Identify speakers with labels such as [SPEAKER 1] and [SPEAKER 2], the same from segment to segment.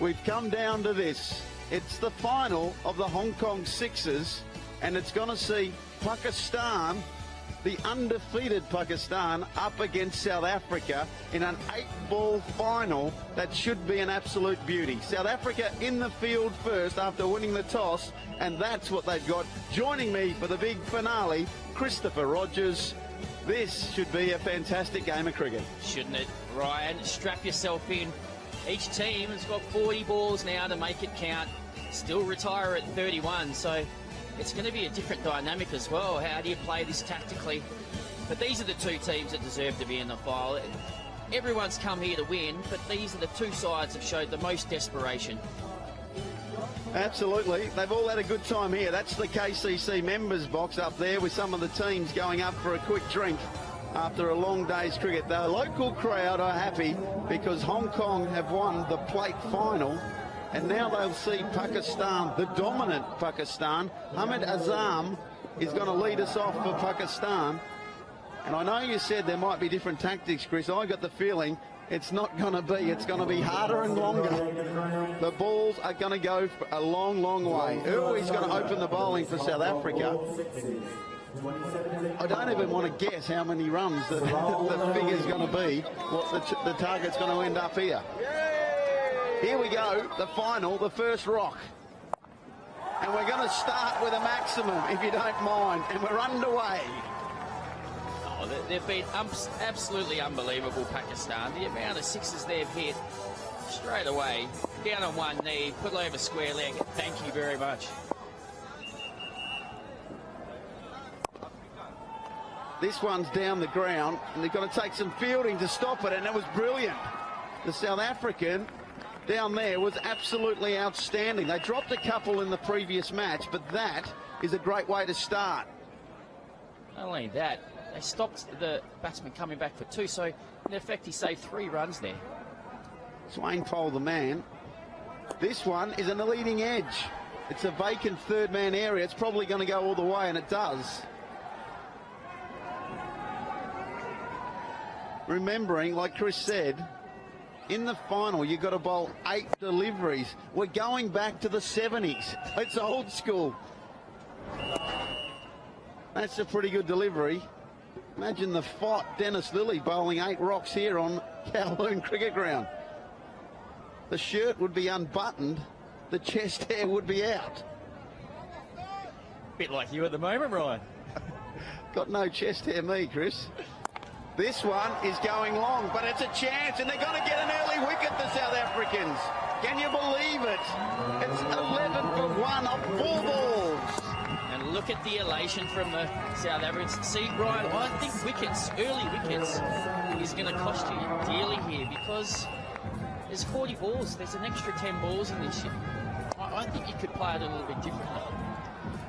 [SPEAKER 1] We've come down to this. It's the final of the Hong Kong Sixes, and it's going to see Pakistan, the undefeated Pakistan, up against South Africa in an 8-ball final that should be an absolute beauty. South Africa in the field first after winning the toss, and that's what they've got. Joining me for the big finale, Christopher Rogers. This should be a fantastic game of cricket.
[SPEAKER 2] Shouldn't it, Ryan? Strap yourself in. Each team has got 40 balls now to make it count. Still retire at 31, so it's going to be a different dynamic as well. How do you play this tactically? But these are the two teams that deserve to be in the final. Everyone's come here to win, but these are the two sides that showed the most desperation.
[SPEAKER 1] Absolutely. They've all had a good time here. That's the KCC members box up there with some of the teams going up for a quick drink after a long day's cricket. The local crowd are happy because Hong Kong have won the plate final, and now they'll see Pakistan, the dominant Pakistan. Hammad Azam is going to lead us off for Pakistan. And I know you said there might be different tactics, Chris. I got the feeling it's not going to be. It's going to be harder and longer. The balls are going to go for a long, long way. Erwee's going to open the bowling for South Africa. I don't even want to guess how many runs the figure's going to be, what the target's going to end up here. Here we go, the final, the first rock. And we're going to start with a maximum, if you don't mind, and we're underway.
[SPEAKER 2] Oh, they've been absolutely unbelievable, Pakistan. The amount of sixes they've hit straight away, down on one knee, put over square leg. Thank you very much.
[SPEAKER 1] This one's down the ground, and they've got to take some fielding to stop it, and it was brilliant. The South African down there was absolutely outstanding. They dropped a couple in the previous match, but that is a great way to start.
[SPEAKER 2] Not only that, they stopped the batsman coming back for two, so in effect he saved 3 runs there.
[SPEAKER 1] Swanepoel the man. This one is in the leading edge. It's a vacant third-man area. It's probably going to go all the way, and it does. Remembering, like Chris said, in the final, you've got to bowl 8 deliveries. We're going back to the 70s. It's old school. That's a pretty good delivery. Imagine the fight, Dennis Lilly bowling 8 rocks here on Kowloon Cricket Ground. The shirt would be unbuttoned. The chest hair would be out.
[SPEAKER 2] Bit like you at the moment, Ryan.
[SPEAKER 1] Got no chest hair, me, Chris. This one is going long, but it's a chance, and they're going to get an early wicket, the South Africans. Can you believe it? It's 11 for 1 off 4 balls.
[SPEAKER 2] And look at the elation from the South Africans. See, Brian, I think wickets, early wickets, is going to cost you dearly here because there's 40 balls. There's an extra 10 balls in this. I think you could play it a little bit differently.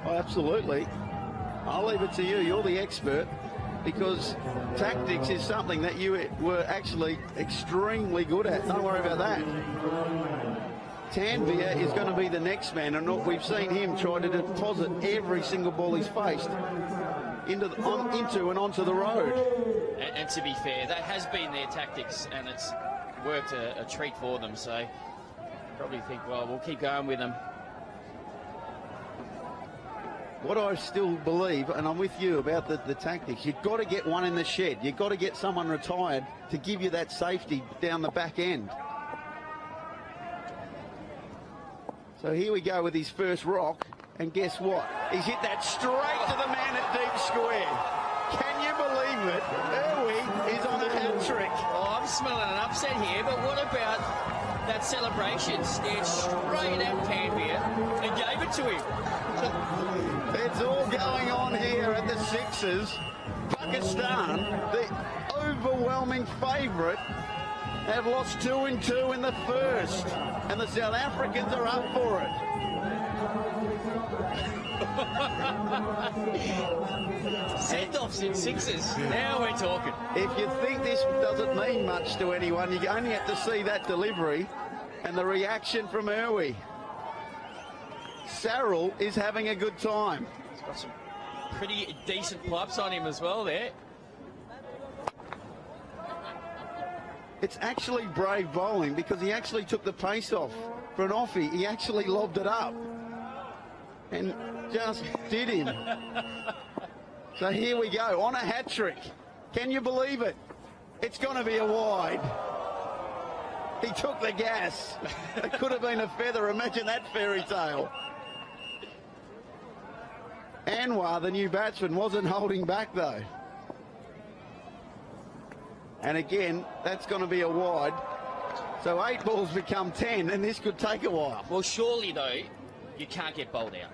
[SPEAKER 1] Oh, absolutely. I'll leave it to you. You're the expert. Because tactics is something that you were actually extremely good at. Don't worry about that. Tanvir is going to be the next man, and we've seen him try to deposit every single ball he's faced into and onto the road.
[SPEAKER 2] And to be fair, that has been their tactics, and it's worked a treat for them. So probably think, well, we'll keep going with them.
[SPEAKER 1] What I still believe, and I'm with you about the tactics, you've got to get one in the shed. You've got to get someone retired to give you that safety down the back end. So here we go with his first rock, and guess what? He's hit that straight to the man at deep square. Can you believe it? Erwee is on a hat trick.
[SPEAKER 2] Oh, I'm smelling an upset here, but what about that celebration? Stared straight at Tanvir and gave it to him.
[SPEAKER 1] It's all going on here at the Sixes. Pakistan, the overwhelming favourite, have lost 2 in 2 in the first, and the South Africans are up for
[SPEAKER 2] it. Send-offs in sixes. Now we're talking.
[SPEAKER 1] If you think this doesn't mean much to anyone, you only have to see that delivery and the reaction from Erwee. Sarel is having a good time.
[SPEAKER 2] He's got some pretty decent pipes on him as well there.
[SPEAKER 1] It's actually brave bowling because he actually took the pace off for an offie. He actually lobbed it up and just did him. So here we go on a hat trick. Can you believe it? It's going to be a wide. He took the gas. It could have been a feather. Imagine that fairy tale. Anwar, the new batsman, wasn't holding back though. And again, that's going to be a wide. So 8 balls become 10, and this could take a while.
[SPEAKER 2] Well, surely though, you can't get bowled out.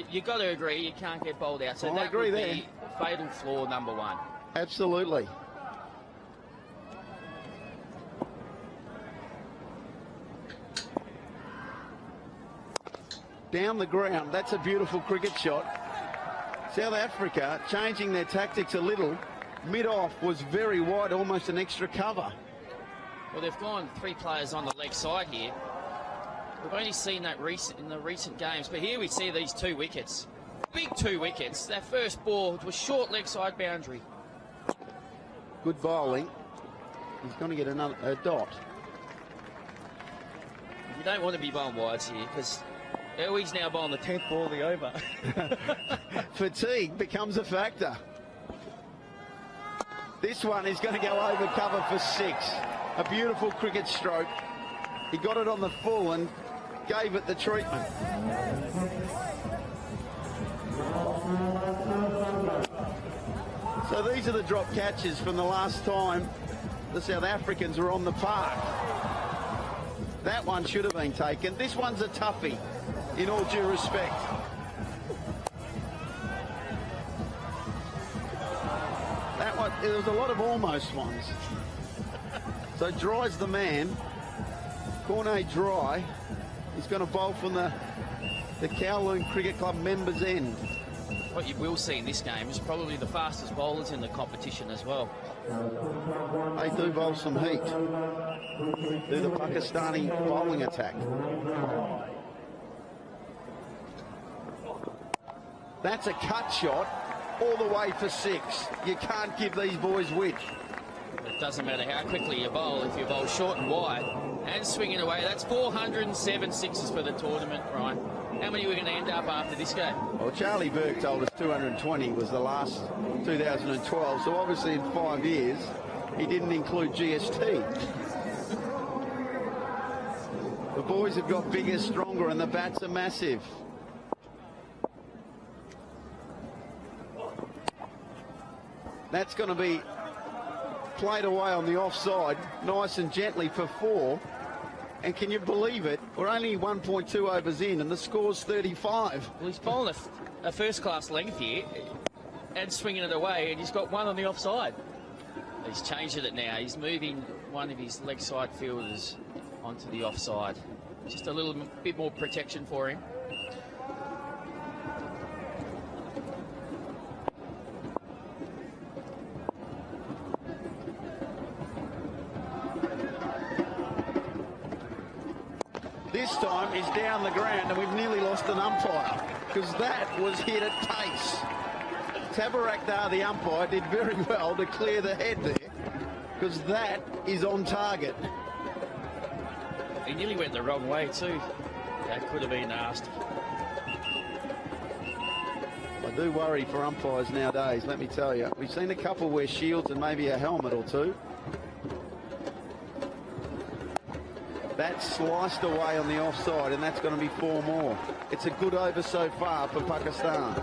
[SPEAKER 2] You got to agree, you can't get bowled out. So
[SPEAKER 1] I
[SPEAKER 2] that
[SPEAKER 1] agree
[SPEAKER 2] would
[SPEAKER 1] there.
[SPEAKER 2] be fatal flaw number 1.
[SPEAKER 1] Absolutely. Down the ground, that's a beautiful cricket shot. South Africa changing their tactics a little. Mid-off was very wide, almost an extra cover.
[SPEAKER 2] Well, they've gone 3 players on the leg side here. We've only seen that in the recent games, but here we see these 2 wickets. Big 2 wickets. That first ball was short leg side boundary.
[SPEAKER 1] Good bowling. He's going to get a dot.
[SPEAKER 2] You don't want to be bowling wides here because Erwee's now bowling the 10th ball of the over.
[SPEAKER 1] Fatigue becomes a factor. This one is going to go over cover for 6. A beautiful cricket stroke. He got it on the full and gave it the treatment. So these are the drop catches from the last time the South Africans were on the park. That one should have been taken. This one's a toughie, in all due respect. That one, there was a lot of almost ones. So Dry's the man. Corné Dry. He's going to bowl from the Kowloon Cricket Club members' end.
[SPEAKER 2] What you will see in this game is probably the fastest bowlers in the competition as well.
[SPEAKER 1] They do bowl some heat. Do the Pakistani bowling attack. That's a cut shot all the way for 6. You can't give these boys width.
[SPEAKER 2] It doesn't matter how quickly you bowl. If you bowl short and wide and swing it away, that's 407 sixes for the tournament, Ryan. How many are we going to end up after this game?
[SPEAKER 1] Well, Charlie Burke told us 220 was the last 2012, so obviously in 5 years he didn't include GST. The boys have got bigger, stronger, and the bats are massive. That's going to be played away on the offside, nice and gently for 4. And can you believe it? We're only 1.2 overs in, and the score's 35.
[SPEAKER 2] Well, he's bowling a first-class length here and swinging it away, and he's got 1 on the offside. He's changed it now. He's moving one of his leg side fielders onto the offside. Just a little bit more protection for him.
[SPEAKER 1] This time is down the ground, and we've nearly lost an umpire because that was hit at pace. Tabarakdar, the umpire, did very well to clear the head there because that is on target.
[SPEAKER 2] He nearly went the wrong way too. That could have been nasty.
[SPEAKER 1] I do worry for umpires nowadays, let me tell you. We've seen a couple wear shields and maybe a helmet or 2. That's sliced away on the offside, and that's going to be 4 more. It's a good over so far for Pakistan.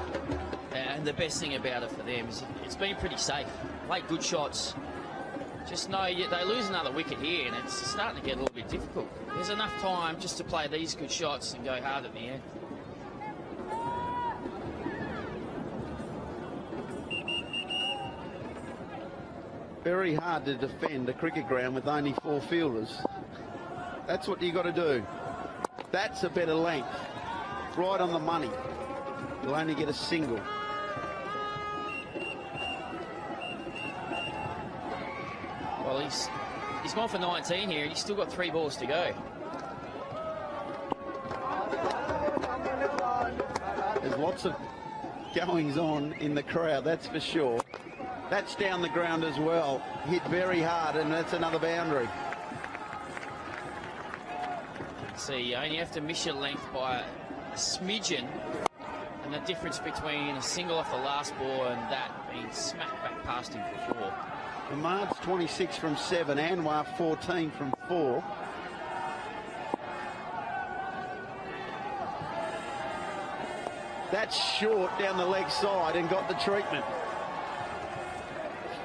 [SPEAKER 2] And the best thing about it for them is it's been pretty safe. Play good shots. Just know they lose another wicket here, and it's starting to get a little bit difficult. There's enough time just to play these good shots and go hard at the end.
[SPEAKER 1] Very hard to defend a cricket ground with only 4 fielders. That's what you got to do. That's a better length. Right on the money. You'll only get a single.
[SPEAKER 2] Well, he's gone for 19 here, and he's still got 3 balls to go.
[SPEAKER 1] There's lots of goings on in the crowd, that's for sure. That's down the ground as well. Hit very hard, and that's another boundary.
[SPEAKER 2] See, you only have to miss your length by a smidgen, and the difference between a single off the last ball and that being smacked back past him for 4.
[SPEAKER 1] Ahmad's 26 from 7, Anwar 14 from 4. That's short down the leg side and got the treatment.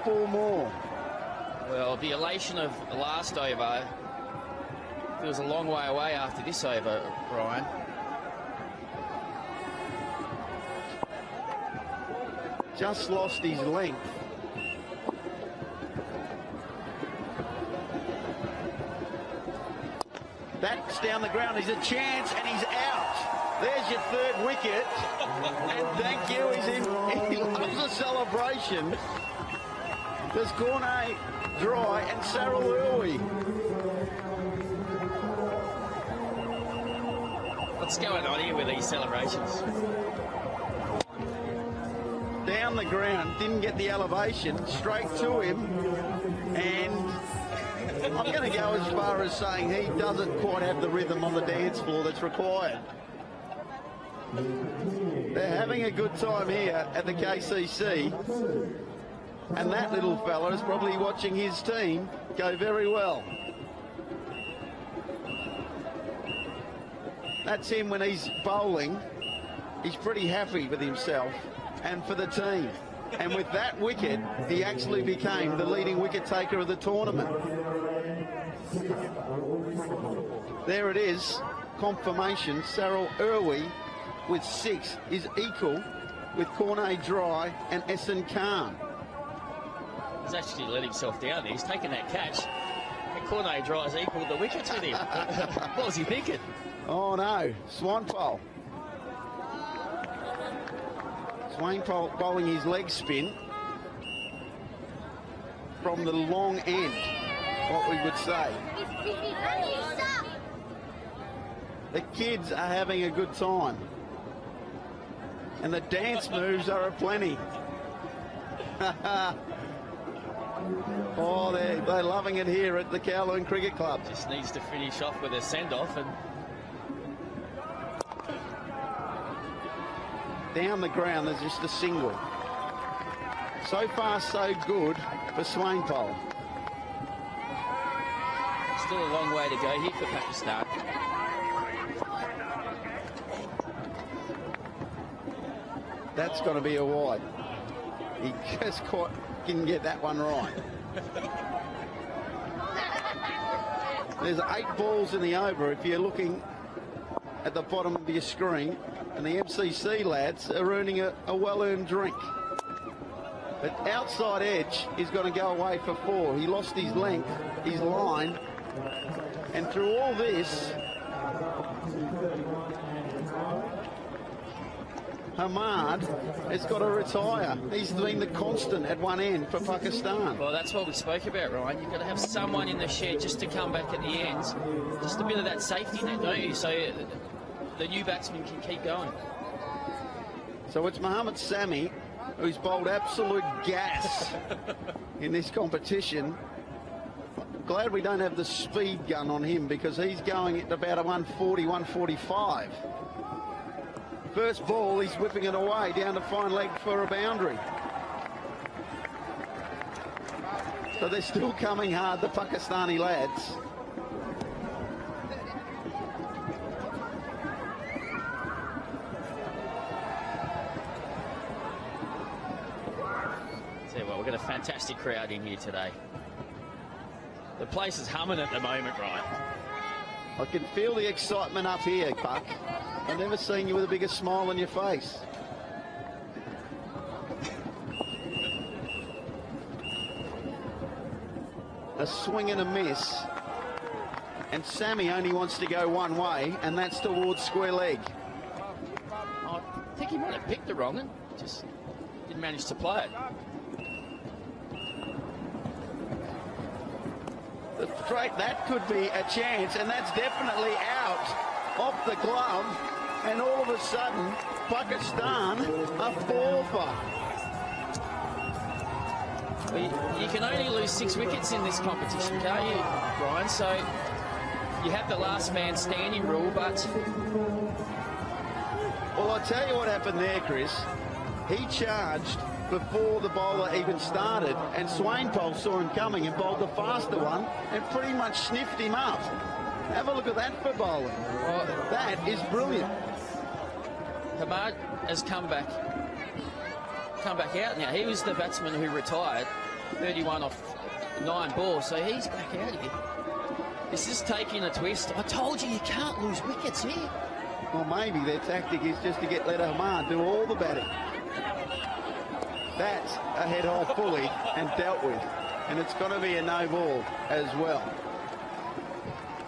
[SPEAKER 1] 4 more.
[SPEAKER 2] Well, the elation of the last over feels a long way away after this over, Brian.
[SPEAKER 1] Just lost his length. That's down the ground. He's a chance and he's out. There's your 3rd wicket. And thank you. He loves the celebration. There's Corné dry and Sarel Erwee.
[SPEAKER 2] What's going on here with these celebrations?
[SPEAKER 1] Down the ground, didn't get the elevation, straight to him, and I'm going to go as far as saying he doesn't quite have the rhythm on the dance floor that's required. They're having a good time here at the KCC, and that little fella is probably watching his team go very well. That's him when he's bowling. He's pretty happy with himself and for the team. And with that wicket, he actually became the leading wicket taker of the tournament. There it is, confirmation. Sarel Erwee with 6 is equal with Corné dry and Essen calm.
[SPEAKER 2] He's actually let himself down there. He's taken that catch. And Corné dry's equal the wickets with him. What was he thinking?
[SPEAKER 1] Oh no, Swanepoel. Swanepoel bowling his leg spin from the long end, what we would say. The kids are having a good time. And the dance moves are aplenty. Oh, they're loving it here at the Kowloon Cricket Club.
[SPEAKER 2] Just needs to finish off with a send-off and
[SPEAKER 1] down the ground, there's just a single. So far, so good for Swanepoel.
[SPEAKER 2] Still a long way to go here for Pakistan.
[SPEAKER 1] That's got to be a wide. He just didn't get that one right. There's 8 balls in the over if you're looking at the bottom of your screen, and the MCC lads are earning a well-earned drink. But outside edge is going to go away for 4. He lost his length, his line, and through all this, Hammad has got to retire. He's been the constant at one end for Pakistan.
[SPEAKER 2] Well, that's what we spoke about, Ryan. You've got to have someone in the shed just to come back at the ends. Just a bit of that safety net, don't you? So the new batsman can keep going.
[SPEAKER 1] So it's Mohammad Sami, who's bowled absolute gas in this competition. Glad we don't have the speed gun on him, because he's going at about a 140, 145. First ball, he's whipping it away down to fine leg for a boundary. So they're still coming hard, the Pakistani lads.
[SPEAKER 2] Tell you what, we've got a fantastic crowd in here today. The place is humming at the moment, Ryan.
[SPEAKER 1] I can feel the excitement up here, Puck. I've never seen you with a bigger smile on your face. A swing and a miss. And Sami only wants to go one way, and that's towards square leg.
[SPEAKER 2] I think he might have picked the wrong one. Just didn't manage to play it.
[SPEAKER 1] Straight, that could be a chance, and that's definitely out off the glove, and all of a sudden Pakistan are 4 for.
[SPEAKER 2] Well, you can only lose 6 wickets in this competition, can't you, Brian? So you have the last man standing rule, but...
[SPEAKER 1] Well, I'll tell you what happened there, Chris. He charged before the bowler even started, and Swanepoel saw him coming and bowled the faster one and pretty much sniffed him up. Have a look at that for bowling.
[SPEAKER 2] Well,
[SPEAKER 1] that is brilliant.
[SPEAKER 2] Hammad has come back out now. He was the batsman who retired, 31 off 9 balls, so he's back out here. This is taking a twist. I told you can't lose wickets here.
[SPEAKER 1] Well, maybe their tactic is just to let Ahmad do all the batting. That's a head high fully and dealt with. And it's going to be a no ball as well.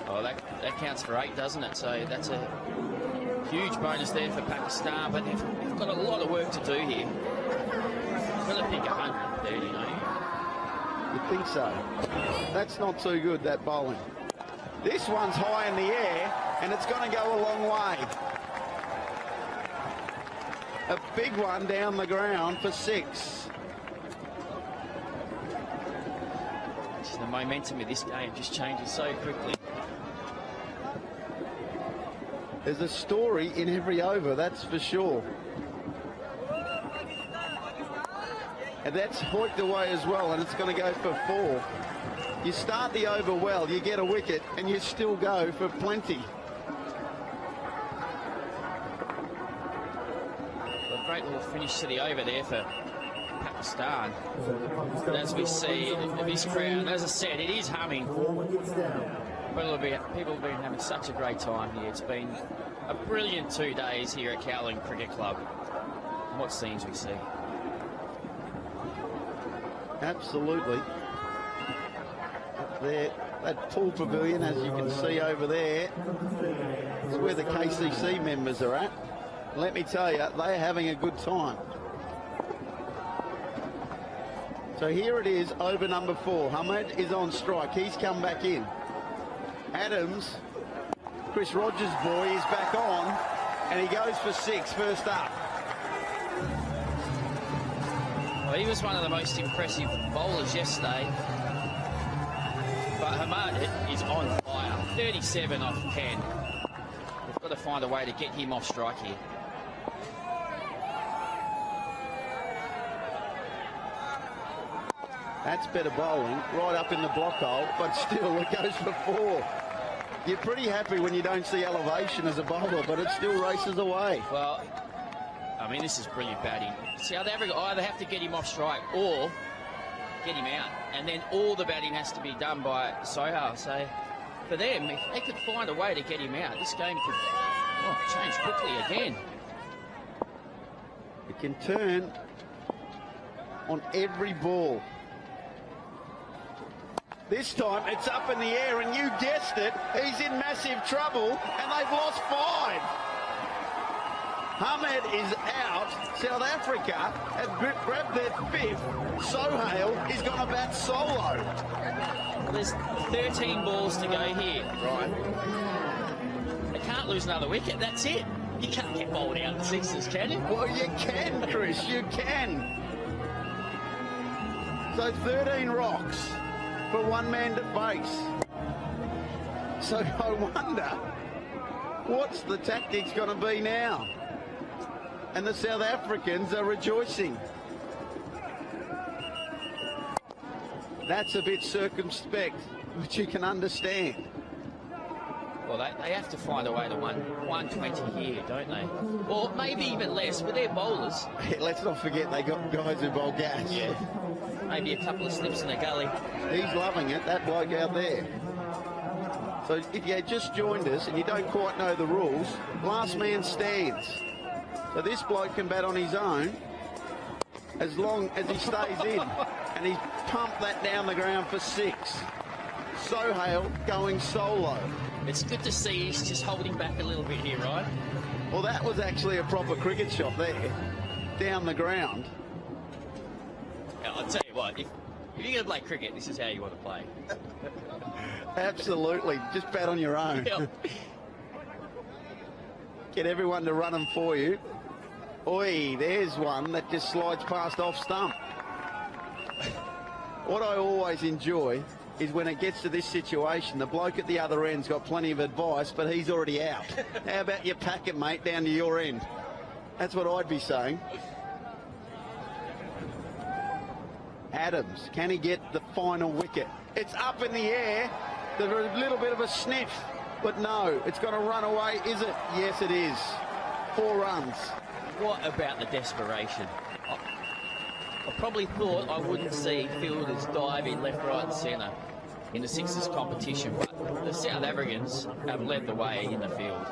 [SPEAKER 2] Oh, that counts for 8, doesn't it? So that's a huge bonus there for Pakistan. But they've got a lot of work to do here. Got to pick 130, don't you?
[SPEAKER 1] You think so? That's not too good, that bowling. This one's high in the air, and it's going to go a long way. A big one down the ground for 6.
[SPEAKER 2] The momentum of this game just changes so quickly.
[SPEAKER 1] There's a story in every over, that's for sure. And that's hoiked away as well, and it's going to go for 4. You start the over well, you get a wicket, and you still go for plenty.
[SPEAKER 2] A great little finish to the over there for Pakistan. But as we see this crowd, as I said, it is humming. People have been having such a great time here. It's been a brilliant 2 days here at Cowling Cricket Club. And what scenes we see.
[SPEAKER 1] Absolutely. Up there, that pool pavilion, as you can see over there, is where the KCC members are at. Let me tell you, they're having a good time. So here it is, over number 4. Hammad is on strike. He's come back in. Adams, Chris Rogers' boy, is back on, and he goes for 6 first up.
[SPEAKER 2] Well, he was one of the most impressive bowlers yesterday. But Hammad is on fire. 37 off 10. We've got to find a way to get him off strike here.
[SPEAKER 1] That's better bowling, right up in the block hole, but still it goes for 4. You're pretty happy when you don't see elevation as a bowler, but it still races away.
[SPEAKER 2] Well, I mean, this is brilliant batting. South Africa either have to get him off strike or get him out, and then all the batting has to be done by Sohail. So for them, if they could find a way to get him out, this game could change quickly again.
[SPEAKER 1] It can turn on every ball. This time it's up in the air, and you guessed it, he's in massive trouble, and they've lost 5. Hammad is out. South Africa have grabbed their 5th. Sohail is going to bat solo.
[SPEAKER 2] Well, there's 13 balls to go here, right? They can't lose another wicket, that's it. You can't get bowled out in 6s, can you?
[SPEAKER 1] Well, you can, Chris, you can. So 13 rocks for one man to face. So I wonder, what's the tactics going to be now? And the South Africans are rejoicing. That's a bit circumspect, which you can understand.
[SPEAKER 2] Well, they have to find a way to 120 here, don't they? Or maybe even less, but they're bowlers.
[SPEAKER 1] Let's not forget they got guys who bowl gas.
[SPEAKER 2] Yeah. Maybe a couple of slips in the gully.
[SPEAKER 1] He's loving it, that bloke out there. So if you just joined us and you don't quite know the rules, last man stands. So this bloke can bat on his own as long as he stays in. And he's pumped that down the ground for 6. Sohail going solo.
[SPEAKER 2] It's good to see he's just holding back a little bit here, right?
[SPEAKER 1] Well, that was actually a proper cricket shot there, down the ground.
[SPEAKER 2] I'll tell you what, if you're going to play cricket, this is how you want to play.
[SPEAKER 1] Absolutely, just bat on your own.
[SPEAKER 2] Yep.
[SPEAKER 1] Get everyone to run them for you. Oi, there's one that just slides past off stump. What I always enjoy is when it gets to this situation, the bloke at the other end's got plenty of advice, but he's already out. How about you pack it, mate, down to your end? That's what I'd be saying. Adams, can he get the final wicket? It's up in the air. There's a little bit of a sniff, but no, it's going to run away, is it? Yes, it is. 4 runs.
[SPEAKER 2] What about the desperation? I probably thought I wouldn't see fielders dive in left, right and centre in the Sixes competition, but the South Africans have led the way in the field.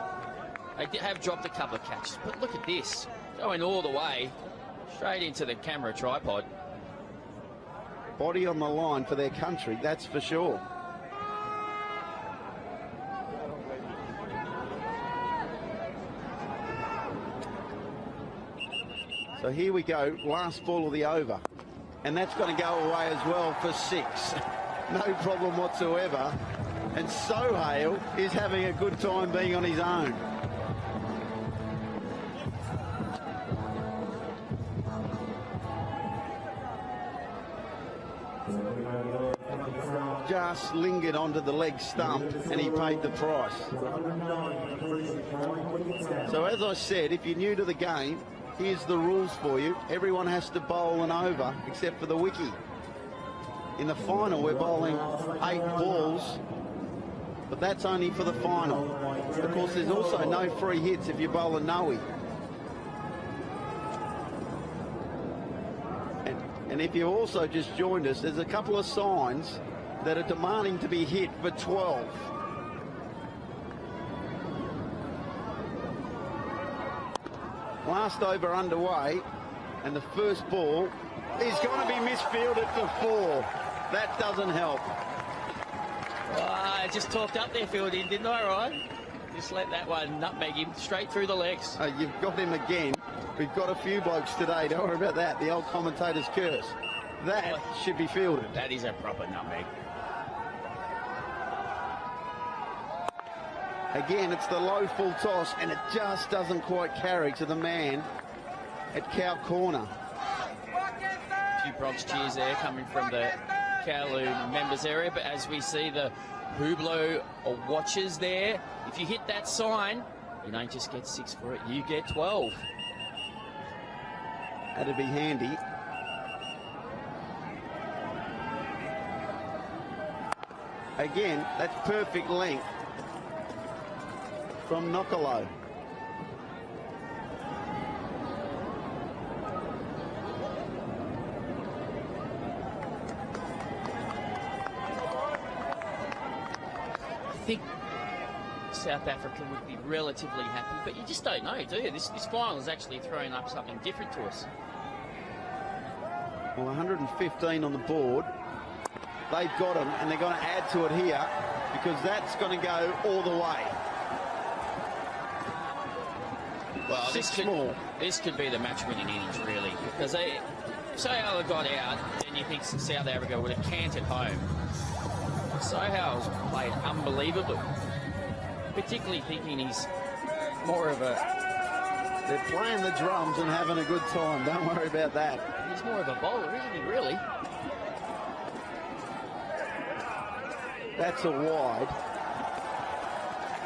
[SPEAKER 2] They have dropped a couple of catches, but look at this, going all the way straight into the camera tripod.
[SPEAKER 1] Body on the line for their country, that's for sure. So here we go, last ball of the over. And that's going to go away as well for 6. No problem whatsoever. And Sohail is having a good time being on his own. Just lingered onto the leg stump and he paid the price. So as I said, if you're new to the game, here's the rules for you. Everyone has to bowl an over except for the wiki. In the final, we're bowling 8 balls, but that's only for the final. Of course, there's also no free hits if you bowl a no-ey. And if you've also just joined us, there's a couple of signs that are demanding to be hit for 12. Last over underway, and the first ball is going to be misfielded for 4. That doesn't help.
[SPEAKER 2] I just talked up their fielding, didn't I, Ryan? Just let that one nutmeg him straight through the legs.
[SPEAKER 1] You've got him again. We've got a few blokes today. Don't worry about that. The old commentator's curse. That should be fielded.
[SPEAKER 2] That is a proper nutmeg.
[SPEAKER 1] Again, it's the low full toss, and it just doesn't quite carry to the man at cow corner.
[SPEAKER 2] A few Bronx cheers there coming from the Kowloon members area, but as we see the Hublot watchers there, if you hit that sign, you don't just get 6 for it, you get 12.
[SPEAKER 1] That'd be handy. Again, that's perfect length from Nqolo.
[SPEAKER 2] I think South Africa would be relatively happy, but you just don't know, do you? This final is actually throwing up something different to us.
[SPEAKER 1] Well, 115 on the board. They've got them, and they're going to add to it here because that's going to go all the way.
[SPEAKER 2] Well, this could be the match-winning innings, really, because they Sayanvala got out, then you think South Africa would have canted home. Sohail's played unbelievably, particularly thinking he's more of a...
[SPEAKER 1] They're playing the drums and having a good time. Don't worry about that.
[SPEAKER 2] He's more of a bowler, isn't he, really?
[SPEAKER 1] That's a wide.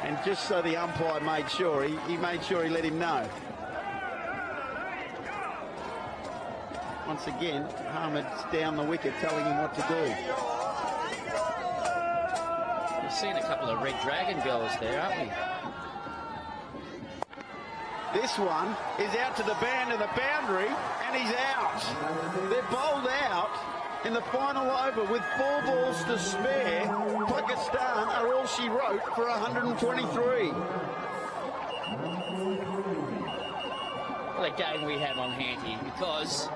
[SPEAKER 1] And just so the umpire made sure, he made sure he let him know. Once again, Ahmad's down the wicket telling him what to do.
[SPEAKER 2] We've seen a couple of Red Dragon girls there, aren't we?
[SPEAKER 1] This one is out to the band of the boundary, and he's out. They're bowled out in the final over with 4 balls to spare. Pakistan are all she wrote for 123.
[SPEAKER 2] What a game we have on hand here, because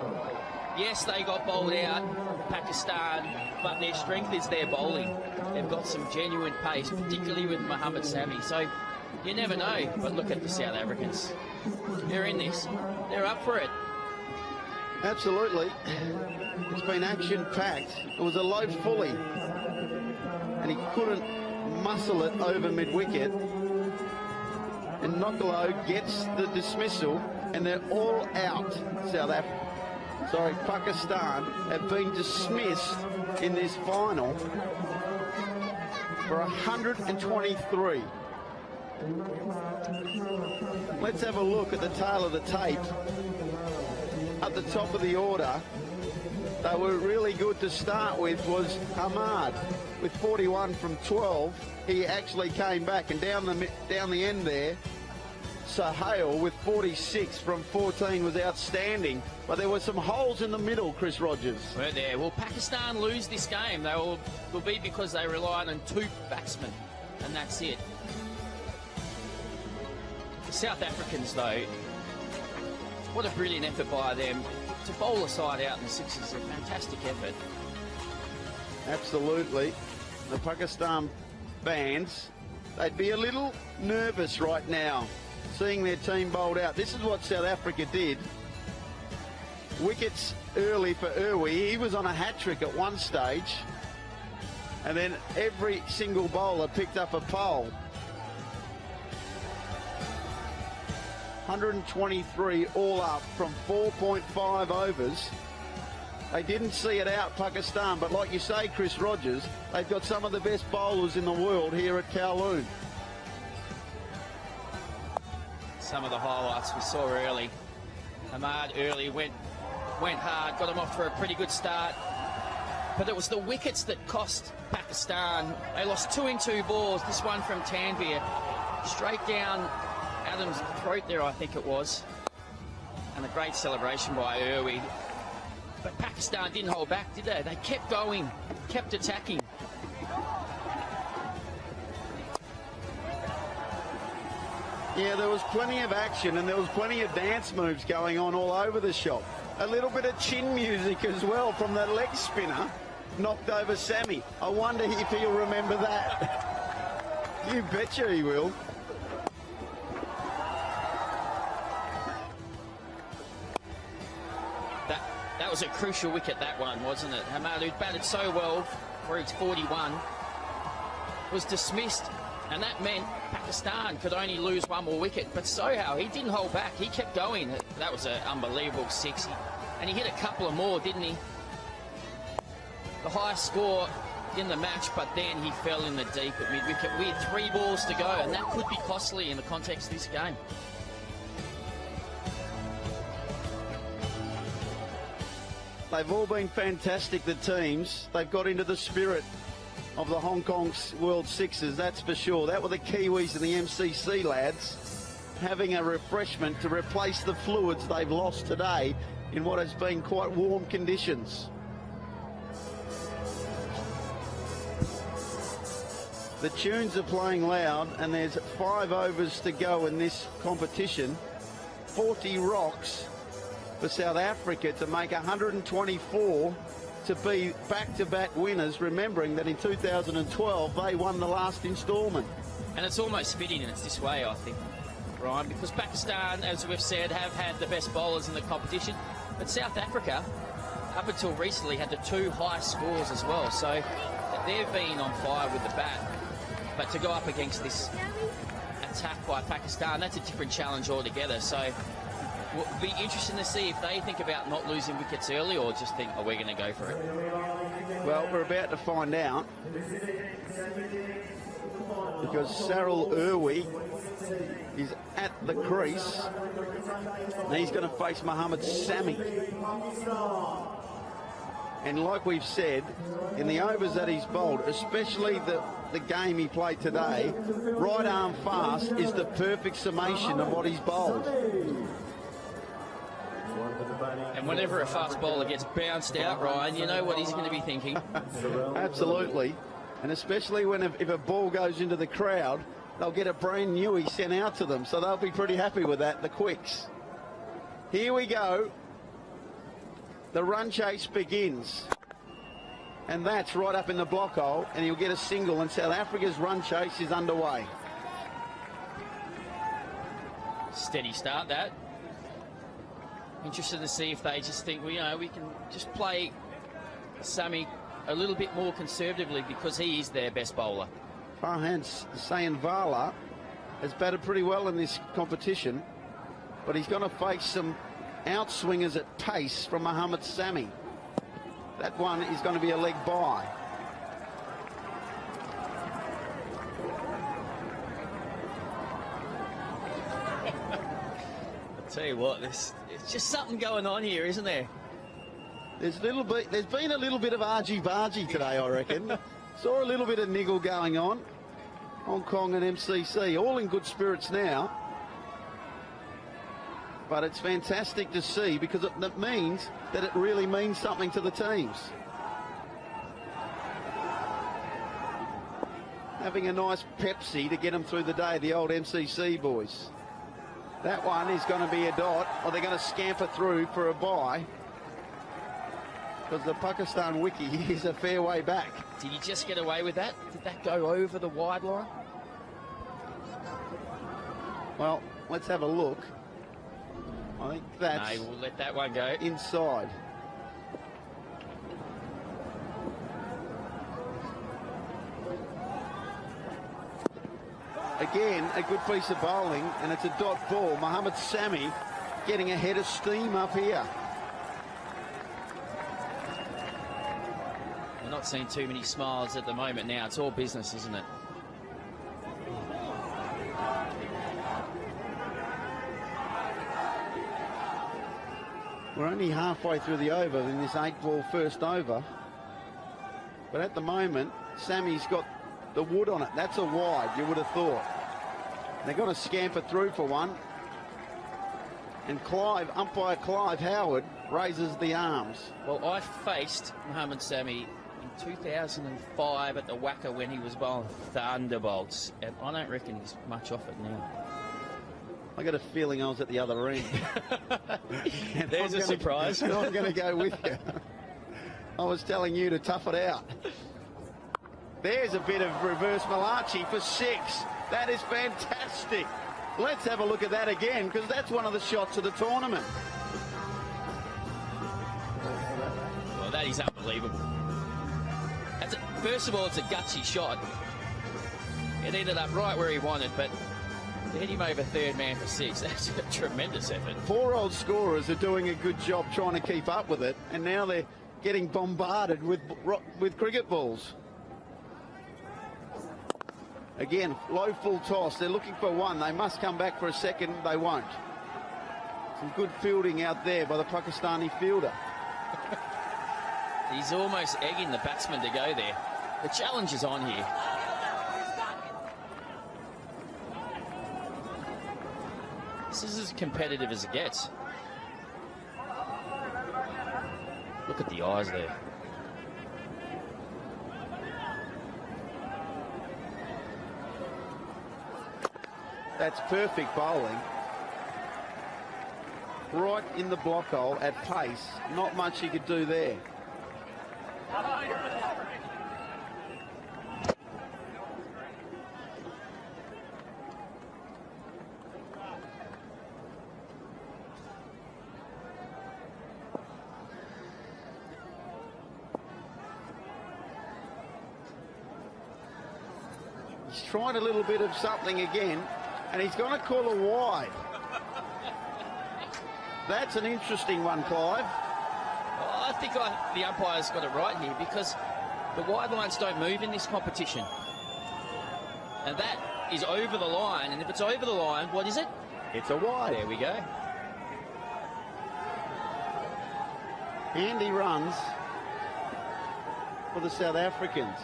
[SPEAKER 2] yes, they got bowled out, Pakistan, but their strength is their bowling. They've got some genuine pace, particularly with Mohammad Sami. So you never know, but look at the South Africans. They're in this. They're up for it.
[SPEAKER 1] Absolutely. It's been action-packed. It was a low fully, and he couldn't muscle it over mid-wicket. And Nqolo gets the dismissal, and they're all out. Pakistan have been dismissed in this final for 123. Let's have a look at the tail of the tape. At the top of the order, they were really good to start with, was Ahmad with 41 from 12. He actually came back, and down the end there, Sarel with 46 from 14 was outstanding. But there were some holes in the middle, Chris Rogers.
[SPEAKER 2] Were there? Will Pakistan lose this game? They will be because they rely on 2 batsmen, and that's it. The South Africans, though, what a brilliant effort by them. To bowl a side out in the sixes is a fantastic effort.
[SPEAKER 1] Absolutely. The Pakistan fans, they'd be a little nervous right now seeing their team bowled out. This is what South Africa did. Wickets early for Erwee. He was on a hat-trick at one stage. And then every single bowler picked up a pole. 123 all up from 4.5 overs. They didn't see it out, Pakistan, but like you say, Chris Rogers, they've got some of the best bowlers in the world here at Kowloon.
[SPEAKER 2] Some of the highlights we saw early. Ahmad early went hard, got him off for a pretty good start. But it was the wickets that cost Pakistan. They lost 2 in 2 balls. This one from Tanvir, straight down Adam's throat there, I think it was. And a great celebration by Erwee. But Pakistan didn't hold back, did they? They kept going, kept attacking.
[SPEAKER 1] Yeah, there was plenty of action and there was plenty of dance moves going on all over the shop. A little bit of chin music as well from the leg spinner. Knocked over Sammy. I wonder if he'll remember that. You betcha he will.
[SPEAKER 2] That was a crucial wicket, that one, wasn't it? Hammad, who batted so well for his 41, was dismissed, and that meant Pakistan could only lose 1 more wicket. But Sohail, he didn't hold back. He kept going. That was an unbelievable 6. And he hit a couple of more, didn't he? The highest score in the match, but then he fell in the deep at mid-wicket with 3 balls to go, and that could be costly in the context of this game.
[SPEAKER 1] They've all been fantastic, the teams. They've got into the spirit of the Hong Kong World Sixes, that's for sure. That were the Kiwis and the MCC lads having a refreshment to replace the fluids they've lost today in what has been quite warm conditions. The tunes are playing loud, and there's 5 overs to go in this competition. 40 rocks for South Africa to make 124 to be back-to-back winners, remembering that in 2012 they won the last instalment.
[SPEAKER 2] And it's almost fitting, and it's this way, I think, Ryan, because Pakistan, as we've said, have had the best bowlers in the competition, but South Africa, up until recently, had the 2 highest scores as well, so they've been on fire with the bat. But to go up against this attack by Pakistan, that's a different challenge altogether. So it'll be interesting to see if they think about not losing wickets early or just think, oh, we're going to go for it.
[SPEAKER 1] Well, we're about to find out, because Sarel Erwee is at the crease and he's going to face Mohammad Sami. And like we've said, in the overs that he's bowled, especially the game he played today, right arm fast is the perfect summation of what he's bowled.
[SPEAKER 2] And whenever a fast bowler gets bounced out, Ryan, you know what he's going to be thinking.
[SPEAKER 1] Absolutely. And especially when if a ball goes into the crowd, they'll get a brand newie sent out to them. So they'll be pretty happy with that, the quicks. Here we go. The run chase begins. And that's right up in the block hole, and he'll get a single, and South Africa's run chase is underway.
[SPEAKER 2] Steady start, that. Interested to see if they just think, well, you know, we can just play Sami a little bit more conservatively because he is their best bowler.
[SPEAKER 1] Farhaan Sayanvala has batted pretty well in this competition, but he's going to face some outswingers at pace from Mohammad Sami. That one is going to be a leg bye.
[SPEAKER 2] Tell you what, it's just something going on here, isn't there?
[SPEAKER 1] There's been a little bit of argy-bargy today, I reckon. Saw a little bit of niggle going on. Hong Kong and MCC, all in good spirits now. But it's fantastic to see because it means that it really means something to the teams. Having a nice Pepsi to get them through the day, the old MCC boys. That one is going to be a dot, or they're going to scamper through for a bye. Because the Pakistan wiki is a fair way back.
[SPEAKER 2] Did he just get away with that? Did that go over the wide line?
[SPEAKER 1] Well, let's have a look. I think that's...
[SPEAKER 2] No, we'll let that one go.
[SPEAKER 1] Inside. Again, a good piece of bowling, and it's a dot ball. Mohamed Sami getting a head of steam up here.
[SPEAKER 2] We're not seeing too many smiles at the moment now. It's all business, isn't it?
[SPEAKER 1] We're only halfway through the over in this 8-ball first over. But at the moment, Sammy's got the wood on it. That's a wide, you would have thought. They're going to scamper through for one. And umpire Clive Howard raises the arms.
[SPEAKER 2] Well, I faced Mohamed Sami in 2005 at the Wacker when he was bowling thunderbolts. And I don't reckon he's much off it now.
[SPEAKER 1] I got a feeling I was at the other end.
[SPEAKER 2] There's a surprise.
[SPEAKER 1] And I'm going to go with you. I was telling you to tough it out. There's a bit of reverse Malachi for 6. That is fantastic. Let's have a look at that again, because that's one of the shots of the tournament.
[SPEAKER 2] Well, that is unbelievable. First of all, it's a gutsy shot. It ended up right where he wanted, but to hit him over third man for 6, that's a tremendous effort.
[SPEAKER 1] 4 old scorers are doing a good job trying to keep up with it, and now they're getting bombarded with cricket balls. Again, low full toss. They're looking for one. They must come back for a second. They won't. Some good fielding out there by the Pakistani fielder.
[SPEAKER 2] He's almost egging the batsman to go there. The challenge is on here. This is as competitive as it gets. Look at the eyes there.
[SPEAKER 1] That's perfect bowling. Right in the block hole at pace. Not much he could do there. He's tried a little bit of something again. And he's going to call a wide. That's an interesting one, Clive.
[SPEAKER 2] Well, I think the umpire's got it right here because the wide lines don't move in this competition. And that is over the line. And if it's over the line, what is it?
[SPEAKER 1] It's a wide.
[SPEAKER 2] There we go.
[SPEAKER 1] Handy runs for the South Africans.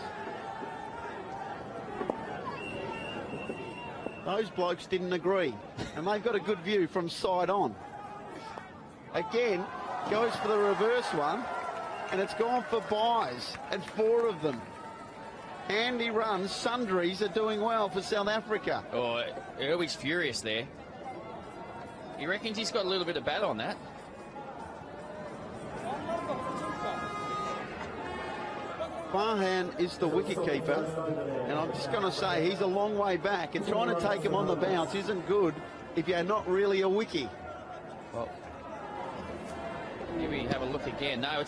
[SPEAKER 1] Those blokes didn't agree, and they've got a good view from side on. Again, goes for the reverse one, and it's gone for buys, and 4 of them. Handy runs, sundries are doing well for South Africa.
[SPEAKER 2] Oh, Erwee's furious there. He reckons he's got a little bit of bat on that.
[SPEAKER 1] Farhaan is the wicketkeeper, and I'm just going to say he's a long way back, and trying to take him on the bounce isn't good if you're not really a wiki.
[SPEAKER 2] Well, here we have a look again. No,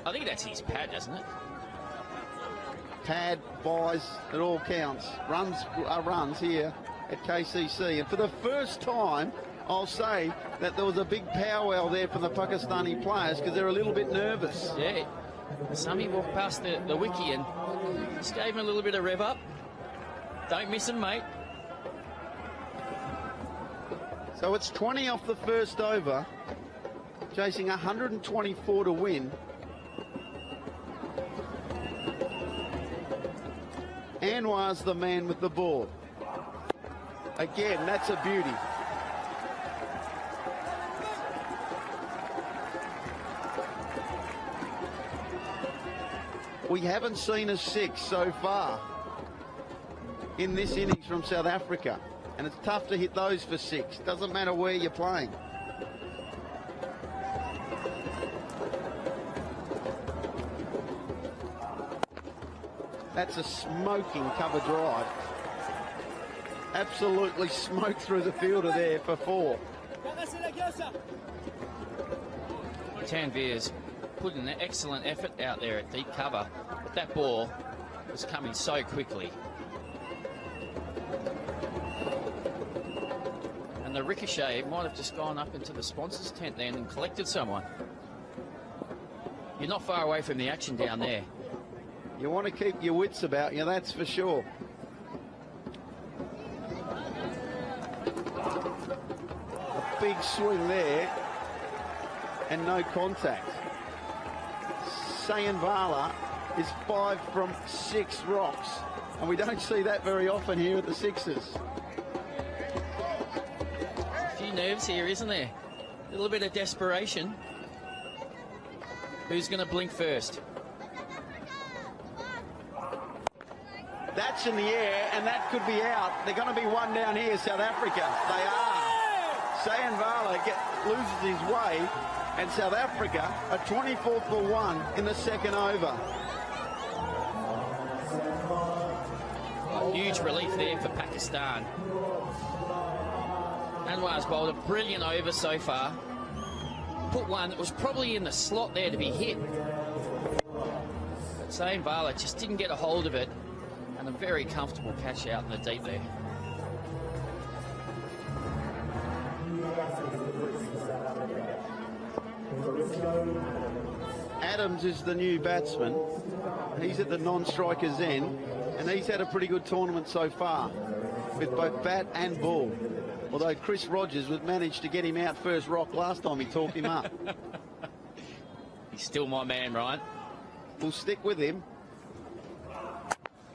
[SPEAKER 2] I think that's his pad, doesn't it?
[SPEAKER 1] Pad, buys, it all counts. Runs are runs here at KCC, and for the first time, I'll say that there was a big powwow there from the Pakistani players because they're a little bit nervous.
[SPEAKER 2] Yeah. Sammy walked past the wiki and just gave him a little bit of rev up. Don't miss him, mate.
[SPEAKER 1] So it's 20 off the first over, chasing 124 to win. Anwar's the man with the ball. Again, that's a beauty. We haven't seen a six so far in this innings from South Africa, and it's tough to hit those for six. Doesn't matter where you're playing. That's a smoking cover drive. Absolutely smoked through the fielder there for four.
[SPEAKER 2] Tanvir's put an excellent effort out there at deep cover, but that ball was coming so quickly. And the ricochet might have just gone up into the sponsors tent then and collected someone. You're not far away from the action down there.
[SPEAKER 1] You want to keep your wits about you, that's for sure. A big swing there and no contact. Sayanvala is 5 from 6 rocks, and we don't see that very often here at the Sixes.
[SPEAKER 2] A few nerves here, isn't there? A little bit of desperation. Who's going to blink first?
[SPEAKER 1] That's in the air, and that could be out. They're going to be one down here, South Africa. They are. Sayanvala loses his way, and South Africa are 24 for 1 in the second over.
[SPEAKER 2] Huge relief there for Pakistan. Anwar's bowled a brilliant over so far. Put one that was probably in the slot there to be hit. But Sayanvala just didn't get a hold of it. And a very comfortable catch out in the deep there.
[SPEAKER 1] Adams is the new batsman. He's at the non-striker's end, and he's had a pretty good tournament so far with both bat and ball. Although Chris Rogers would manage to get him out first rock last time he talked him up.
[SPEAKER 2] He's still my man, right?
[SPEAKER 1] We'll stick with him.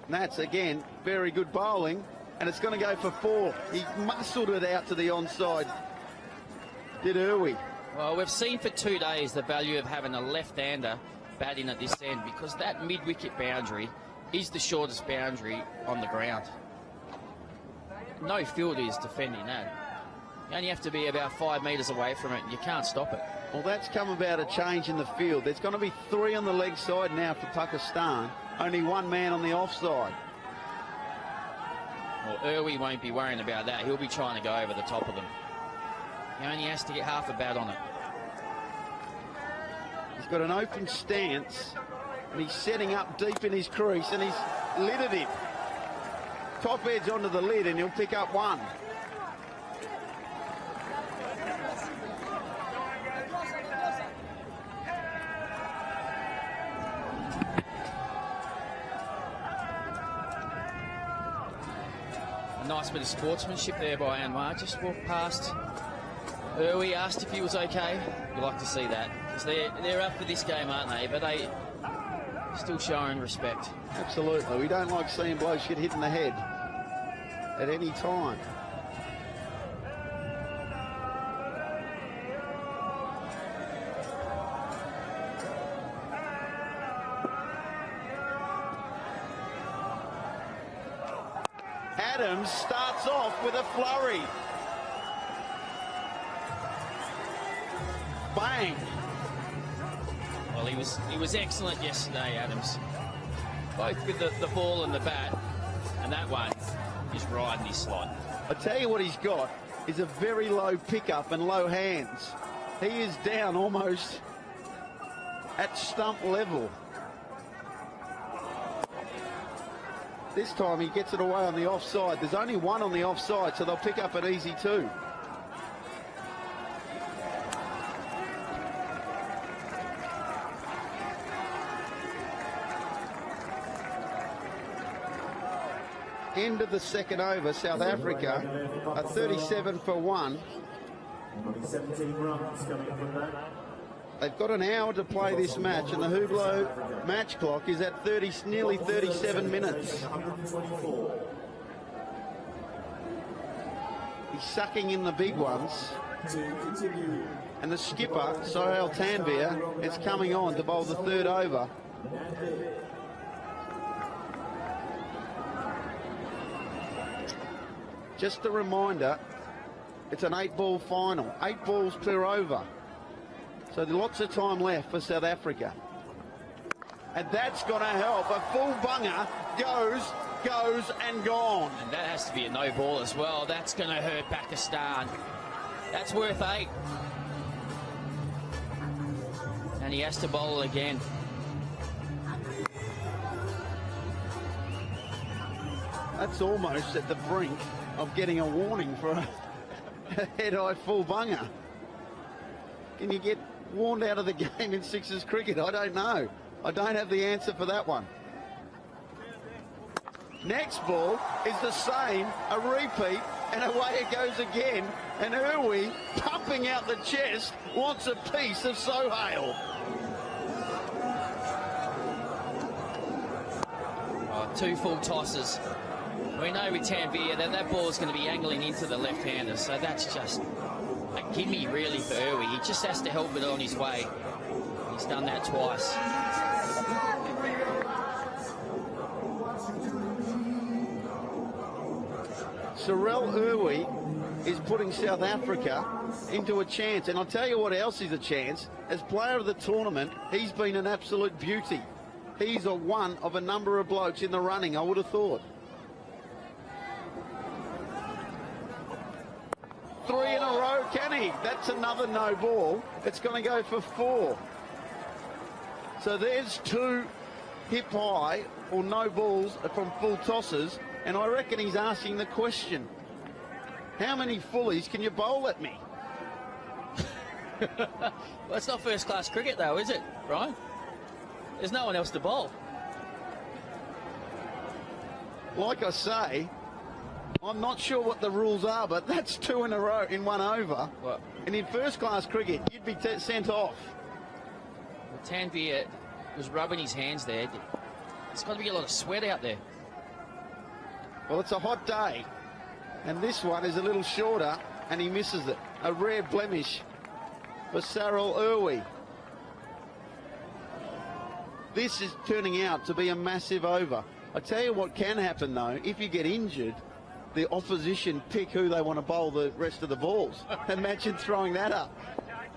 [SPEAKER 1] And that's, again, very good bowling, and it's going to go for 4. He muscled it out to the onside. Did Erwee.
[SPEAKER 2] Well, we've seen for 2 days the value of having a left-hander batting at this end, because that mid-wicket boundary is the shortest boundary on the ground. No fielder is defending that. You only have to be about 5 metres away from it, and you can't stop it.
[SPEAKER 1] Well, that's come about a change in the field. There's going to be 3 on the leg side now for Pakistan. Only 1 man on the offside.
[SPEAKER 2] Well, Erwee won't be worrying about that. He'll be trying to go over the top of them. He only has to get half a bat on it.
[SPEAKER 1] He's got an open stance, and he's setting up deep in his crease, and he's lidded it. Top edge onto the lid, and he'll pick up 1.
[SPEAKER 2] Nice bit of sportsmanship there by Anwar. Just walked past Erwee, asked if he was okay. You like to see that, because they're up for this game, aren't they? But they still showing respect.
[SPEAKER 1] Absolutely. We don't like seeing blokes get hit in the head at any time. Adams starts off with a flurry. Bang.
[SPEAKER 2] Well, he was excellent yesterday, Adams. Both with the ball and the bat, and that one is riding his slot.
[SPEAKER 1] I tell you what he's got is a very low pickup and low hands. He is down almost at stump level. This time he gets it away on the offside. There's only 1 on the offside, so they'll pick up it easy too. end of the second over, South Africa are 37 for 1.
[SPEAKER 3] 17 runs coming from that.
[SPEAKER 1] They've got an hour to play this match, and the Hublot match clock is at nearly 37 minutes.
[SPEAKER 3] 124.
[SPEAKER 1] He's sucking in the big ones.
[SPEAKER 3] To continue.
[SPEAKER 1] And the skipper, Sarel Tanvir, is coming on to bowl the third over. Just a reminder, it's an 8-ball final, 8 balls per over. So lots of time left for South Africa. And that's going to help. A full bunger goes and gone.
[SPEAKER 2] And that has to be a no ball as well. That's going to hurt Pakistan. That's worth 8. And he has to bowl again.
[SPEAKER 1] That's almost at the brink of getting a warning for a head-high full bunger. Can you get warned out of the game in Sixes cricket? I don't know. I don't have the answer for that one. Next ball is the same, a repeat, and away it goes again. And Erwee, pumping out the chest, wants a piece of Sohail.
[SPEAKER 2] Oh, 2 full tosses. We know with Tanvir that ball is going to be angling into the left-hander, so that's just a gimme really for Erwee. He just has to help it on his way. He's done that twice.
[SPEAKER 1] Sarel Erwee is putting South Africa into a chance, and I'll tell you what else is a chance. As player of the tournament, he's been an absolute beauty. He's one of a number of blokes in the running, I would have thought. 3 in a row, can he? That's another no ball. It's going to go for 4. So there's 2 hip high or no balls from full tosses, and I reckon he's asking the question, how many fullies can you bowl at me?
[SPEAKER 2] Well, it's not first-class cricket though, is it, Brian? There's no one else to bowl.
[SPEAKER 1] Like I say, I'm not sure what the rules are, but that's 2 in a row in 1 over.
[SPEAKER 2] What?
[SPEAKER 1] And in first-class cricket, you'd be sent off.
[SPEAKER 2] Tanvir was rubbing his hands there. There's got to be a lot of sweat out there.
[SPEAKER 1] Well, it's a hot day, and this one is a little shorter, and he misses it. A rare blemish for Sarel Erwee. This is turning out to be a massive over. I tell you what can happen, though, if you get injured, the opposition pick who they want to bowl the rest of the balls. Imagine throwing that up.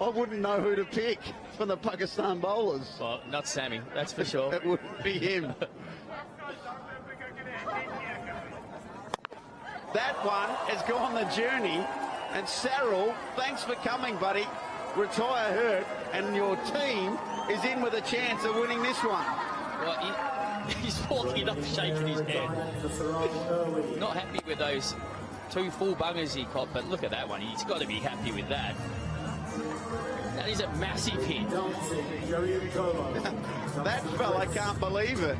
[SPEAKER 1] I wouldn't know who to pick from the Pakistan bowlers.
[SPEAKER 2] Well, not Sammy, that's for sure.
[SPEAKER 1] It wouldn't be him. That one has gone the journey. And Sarel, thanks for coming, buddy. Retire hurt, and your team is in with a chance of winning this one.
[SPEAKER 2] Well, he's walking up shaking his head. Not happy with those 2 full bungers he caught, but look at that one. He's got to be happy with that. That is a massive hit.
[SPEAKER 1] That fella can't believe it.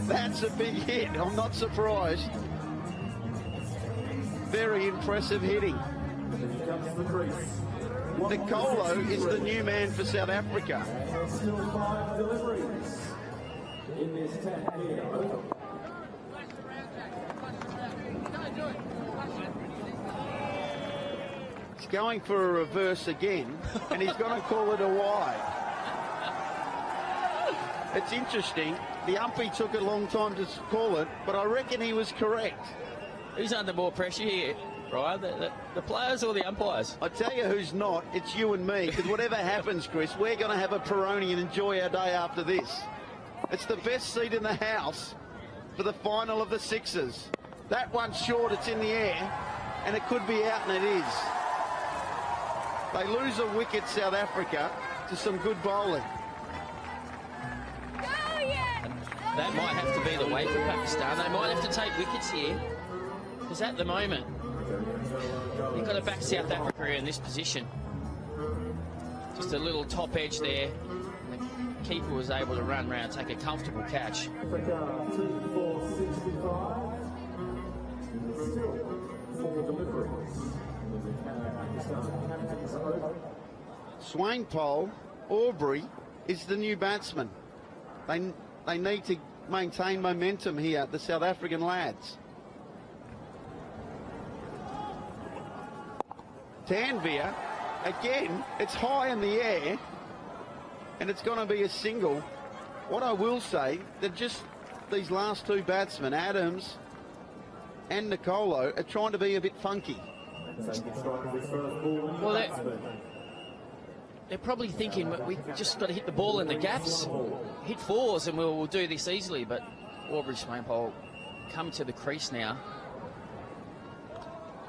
[SPEAKER 1] That's a big hit. I'm not surprised. Very impressive hitting. Nqolo is the new man for South Africa.
[SPEAKER 3] Still 5 deliveries in this 10th here.
[SPEAKER 1] He's going for a reverse again, and he's going to call it a wide. It's interesting. The umpy took a long time to call it, but I reckon he was correct.
[SPEAKER 2] Who's under more pressure here, Brian? The players or the umpires?
[SPEAKER 1] I tell you who's not. It's you and me, because whatever happens, Chris, we're going to have a Peroni and enjoy our day after this. It's the best seat in the house for the final of the Sixes. That one's short, it's in the air, and it could be out, and it is. They lose a wicket, South Africa, to some good bowling.
[SPEAKER 2] That might have to be the way for Pakistan. They might have to take wickets here, because at the moment, you've got to back South Africa in this position. Just a little top edge there. And the keeper was able to run round, take a comfortable catch.
[SPEAKER 3] Africa 2 for 65.
[SPEAKER 1] Swanepoel, Aubrey is the new batsman. They need to maintain momentum here, the South African lads. Tanvir, again, it's high in the air, and it's going to be a single. What I will say, that just these last two batsmen, Adams and Nqolo, are trying to be a bit funky.
[SPEAKER 2] Well, they're probably thinking we just got to hit the ball in the gaps, hit fours, and we'll do this easily. But Aubrey Swanepoel come to the crease now,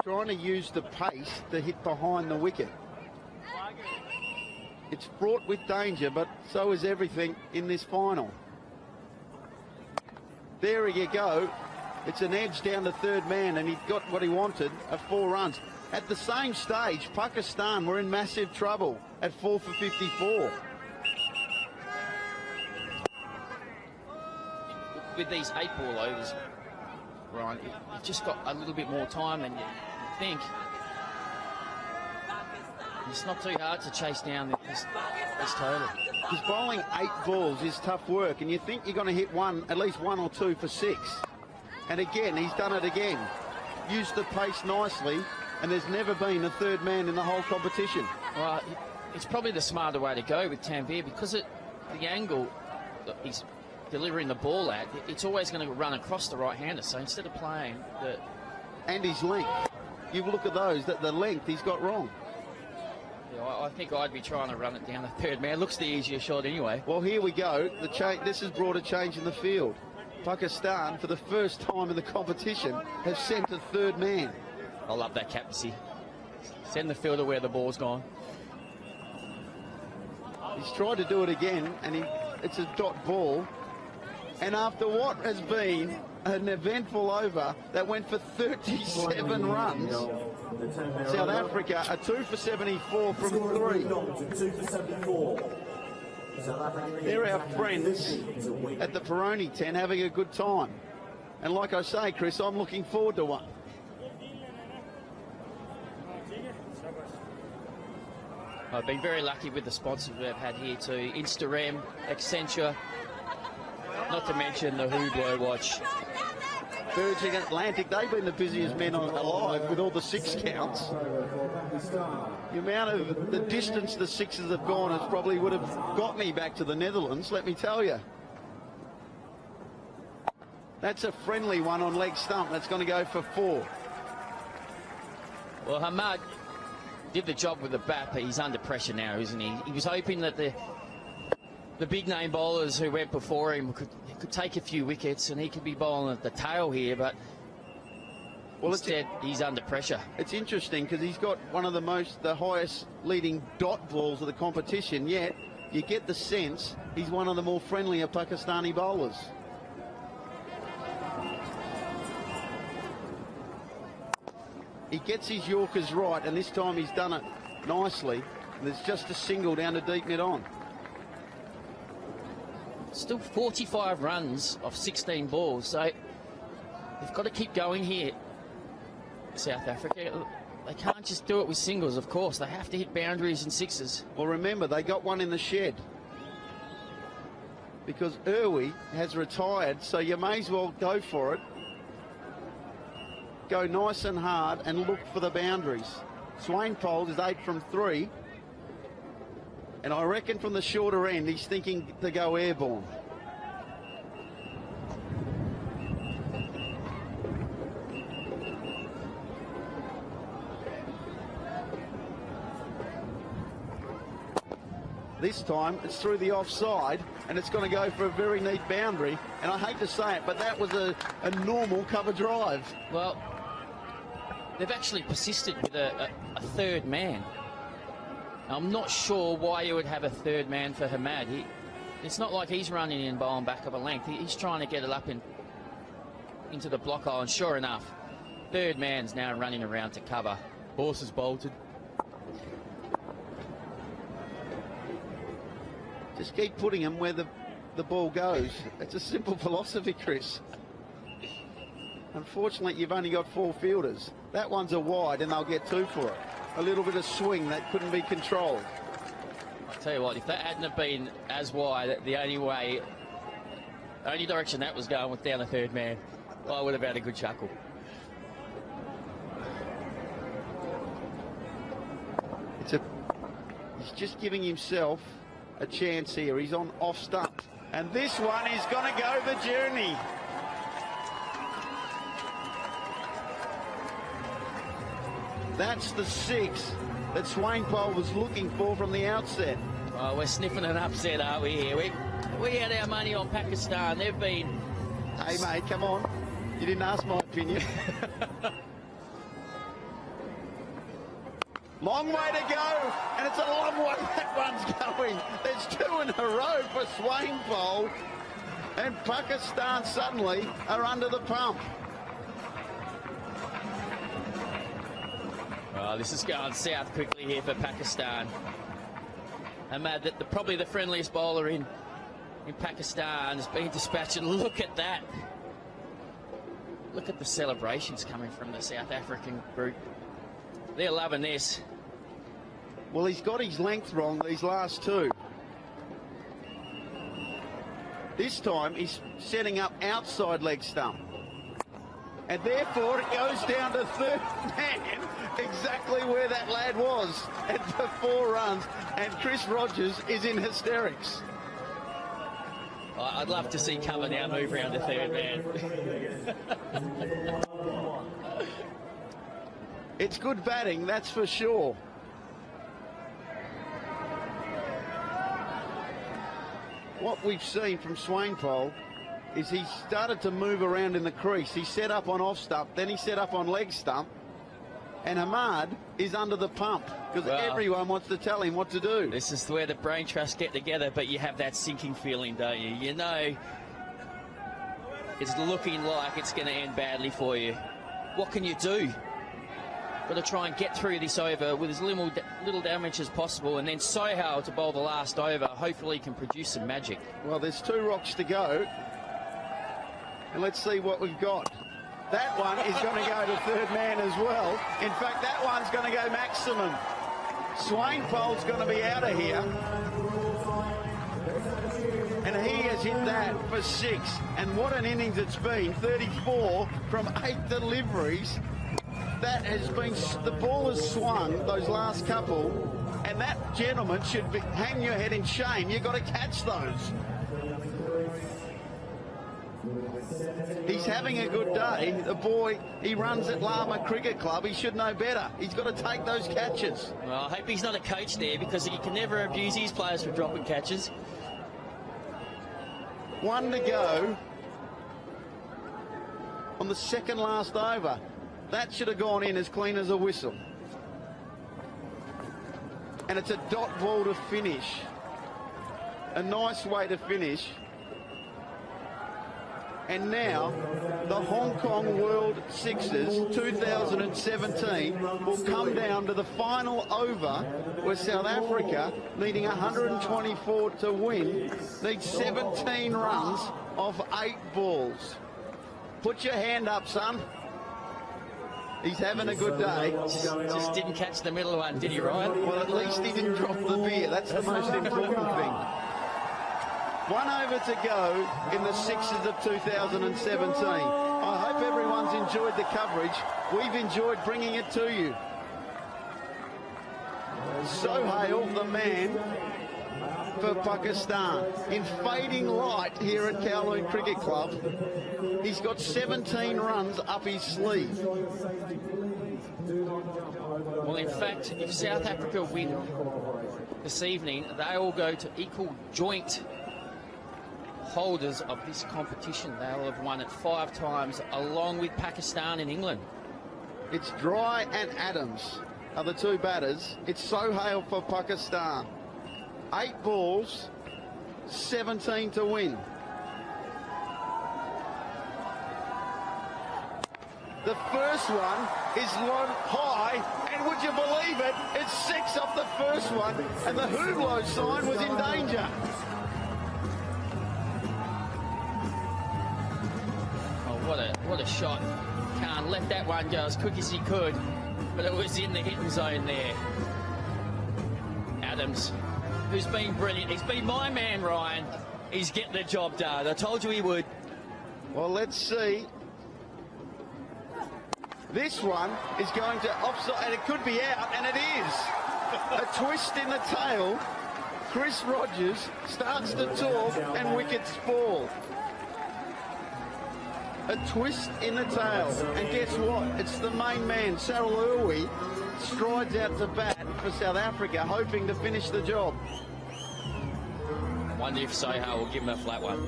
[SPEAKER 1] trying to use the pace to hit behind the wicket. It's fraught with danger, but so is everything in this final. There you go. It's an edge down to third man, and he got what he wanted at 4 runs. At the same stage, Pakistan were in massive trouble at 4 for 54.
[SPEAKER 2] With these 8-ball overs, Ryan, you've just got a little bit more time than you think. It's not too hard to chase down this total.
[SPEAKER 1] Because bowling 8 balls is tough work, and you think you're going to hit at least one or two for 6. And again, he's done it again. Used the pace nicely, and there's never been a third man in the whole competition.
[SPEAKER 2] Well, it's probably the smarter way to go with Tanvir, because the angle that he's delivering the ball at, it's always going to run across the right-hander. So instead of playing the...
[SPEAKER 1] And his length. You look at those, the length he's got wrong.
[SPEAKER 2] Yeah, I think I'd be trying to run it down the third man. Looks the easier shot anyway.
[SPEAKER 1] Well, here we go. This has brought a change in the field. Pakistan, for the first time in the competition, have sent a third man.
[SPEAKER 2] I love that captaincy. Send the fielder where the ball's gone.
[SPEAKER 1] He's tried to do it again, and it's a dot ball. And after what has been an eventful over that went for 37 runs, South Africa are 2 for 74 from 3. They're our friends at the Peroni tent having a good time. And like I say, Chris, I'm looking forward to one.
[SPEAKER 2] I've been very lucky with the sponsors we've had here too. Instagram, Accenture, not to mention the Hublot watch.
[SPEAKER 1] Virgin Atlantic, they've been the busiest men alive with all the 6 counts. The amount of the distance the 6s have gone is probably would have got me back to the Netherlands, let me tell you. That's a friendly one on leg stump. That's going to go for 4.
[SPEAKER 2] Well, Hammad did the job with the bat, but he's under pressure now, isn't he? He was hoping that the big name bowlers who went before him could take a few wickets and he could be bowling at the tail here, but instead he's under pressure.
[SPEAKER 1] It's interesting because he's got one of the highest leading dot balls of the competition, yet you get the sense he's one of the more friendlier Pakistani bowlers. He gets his Yorkers right, and this time he's done it nicely. There's just a single down to deep mid on.
[SPEAKER 2] Still 45 runs off 16 balls, so they've got to keep going here, South Africa. They can't just do it with singles, of course. They have to hit boundaries and 6s.
[SPEAKER 1] Well, remember, they got one in the shed because Erwee has retired, so you may as well go for it. Go nice and hard and look for the boundaries. Swanepoel is 8 from 3. And I reckon from the shorter end, he's thinking to go airborne. This time, it's through the offside, and it's going to go for a very neat boundary. And I hate to say it, but that was a normal cover drive.
[SPEAKER 2] Well, they've actually persisted with a third man. I'm not sure why you would have a third man for Hammad. It's not like he's running in bowling back up a length. He's trying to get it up into the block hole, and sure enough, third man's now running around to cover. Horse is bolted.
[SPEAKER 1] Just keep putting him where the ball goes. It's a simple philosophy, Chris. Unfortunately, you've only got 4 fielders. That one's a wide, and they'll get 2 for it. A little bit of swing that couldn't be controlled.
[SPEAKER 2] Tell you what, if that hadn't have been as wide, the only direction that was going was down the third man. I would have had a good chuckle.
[SPEAKER 1] He's just giving himself a chance here. He's on off stump. And this one is going to go the journey. That's the 6 that Swanepoel was looking for from the outset.
[SPEAKER 2] Oh, we're sniffing an upset, aren't we, here? We had our money on Pakistan. They've been...
[SPEAKER 1] Hey, mate, come on. You didn't ask my opinion. Long way to go, and it's a long way that one's going. There's 2 in a row for Swanepoel, and Pakistan suddenly are under the pump.
[SPEAKER 2] Oh, this is going south quickly here for Pakistan. Ahmad, probably the friendliest bowler in Pakistan, has been dispatched, and look at that. Look at the celebrations coming from the South African group. They're loving this.
[SPEAKER 1] Well, he's got his length wrong these last 2. This time he's setting up outside leg stump. And therefore it goes down to third man, exactly where that lad was at the 4 runs. And Chris Rogers is in hysterics.
[SPEAKER 2] I'd love to see Cover now move around to third man.
[SPEAKER 1] It's good batting, that's for sure. What we've seen from Swanepoel is he started to move around in the crease. He set up on off stump, then he set up on leg stump, and Ahmad is under the pump because everyone wants to tell him what to do.
[SPEAKER 2] This is where the brain trust get together, but you have that sinking feeling, don't you? You know it's looking like it's going to end badly for you. What can you do? Got to try and get through this over with as little damage as possible, and then Sohail to bowl the last over. Hopefully he can produce some magic.
[SPEAKER 1] Well, there's 2 rocks to go, and let's see what we've got. That one is going to go to third man as well. In fact, that one's going to go maximum. Swanepoel's going to be out of here. And he has hit that for 6. And what an innings it's been. 34 from 8 deliveries. That has been, the ball has swung those last couple, and that gentleman should hang your head in shame. You've got to catch those. He's having a good day. The boy, he runs at Lama Cricket Club. He should know better. He's got to take those catches.
[SPEAKER 2] Well, I hope he's not a coach there, because he can never abuse his players for dropping catches.
[SPEAKER 1] 1 to go on the second last over. That should have gone in as clean as a whistle. And it's a dot ball to finish. A nice way to finish. And now, the Hong Kong World Sixes 2017 will come down to the final over, where South Africa, needing 124 to win, needs 17 runs off 8 balls. Put your hand up, son. He's having a good day.
[SPEAKER 2] Just didn't catch the middle one, did he, Ryan?
[SPEAKER 1] Well, at least he didn't drop the beer. That's the most important thing. 1 over to go in the Sixes of 2017. I hope everyone's enjoyed the coverage. We've enjoyed bringing it to you. Sohail, the man for Pakistan, in fading light here at Kowloon Cricket Club. He's got 17 runs up his sleeve.
[SPEAKER 2] Well, in fact, if South Africa win this evening, they will go to equal joint holders of this competition. They'll have won it 5 times, along with Pakistan and England.
[SPEAKER 1] It's Dry and Adams are the 2 batters. It's Sohail for Pakistan. 8 balls, 17 to win. The first one is low high, and would you believe it? It's 6 off the first one, and the Hublot sign was in danger.
[SPEAKER 2] Oh, what a shot. Khan let that one go as quick as he could, but it was in the hitting zone there. Adams who's been brilliant. He's been my man, Ryan. He's getting the job done. I told you he would.
[SPEAKER 1] Well, let's see. This one is going to offside, and it could be out, and it is. A twist in the tail. Chris Rogers starts to talk, and wickets fall. A twist in the tail, and guess what? It's the main man, Sarel Erwee, strides out to bat for South Africa, hoping to finish the job.
[SPEAKER 2] Wonder if Soha will give him a flat one.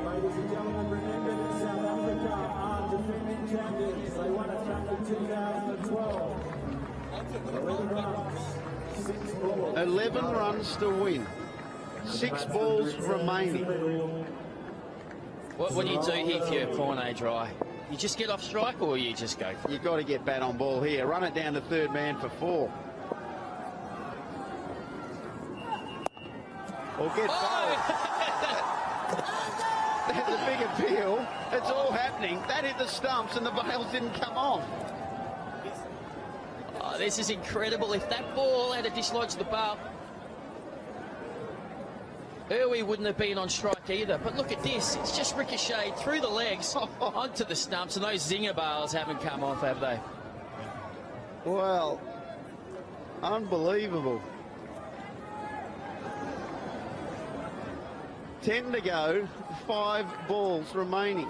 [SPEAKER 3] Ladies and gentlemen, remember that South Africa are defending champions. They won it back in 2012. 11 runs, 6 balls.
[SPEAKER 1] 11 runs to win. 6 balls remaining.
[SPEAKER 2] What do you do here for your Corné dry? You just get off strike, or you just go for it?
[SPEAKER 1] You've got to get bat on ball here. Run it down to third man for 4. Or get bowled. There's a big appeal. It's all happening. That hit the stumps and the bails didn't come off.
[SPEAKER 2] Oh, this is incredible. If that ball had dislodged the bar, Erwee wouldn't have been on strike either. But look at this. It's just ricocheted through the legs onto the stumps, and those zinger bars haven't come off, have they?
[SPEAKER 1] Well, unbelievable. 10 to go, 5 balls remaining.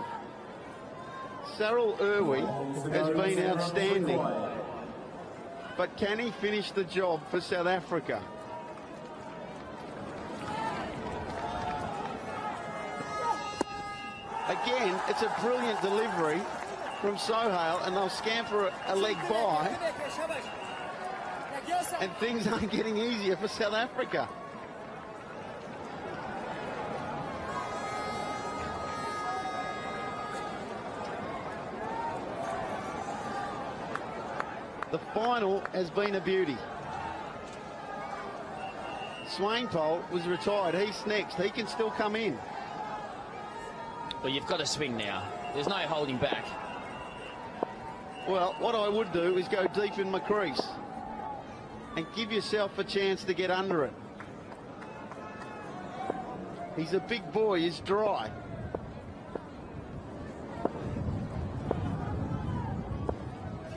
[SPEAKER 1] Sarel Erwee has been outstanding. But can he finish the job for South Africa? Again, it's a brilliant delivery from Sohail, and they'll scamper a leg by. And things aren't getting easier for South Africa. The final has been a beauty. Swanepoel was retired. He's next. He can still come in.
[SPEAKER 2] Well, you've got to swing now. There's no holding back.
[SPEAKER 1] Well, what I would do is go deep in my crease and give yourself a chance to get under it. He's a big boy. He's dry.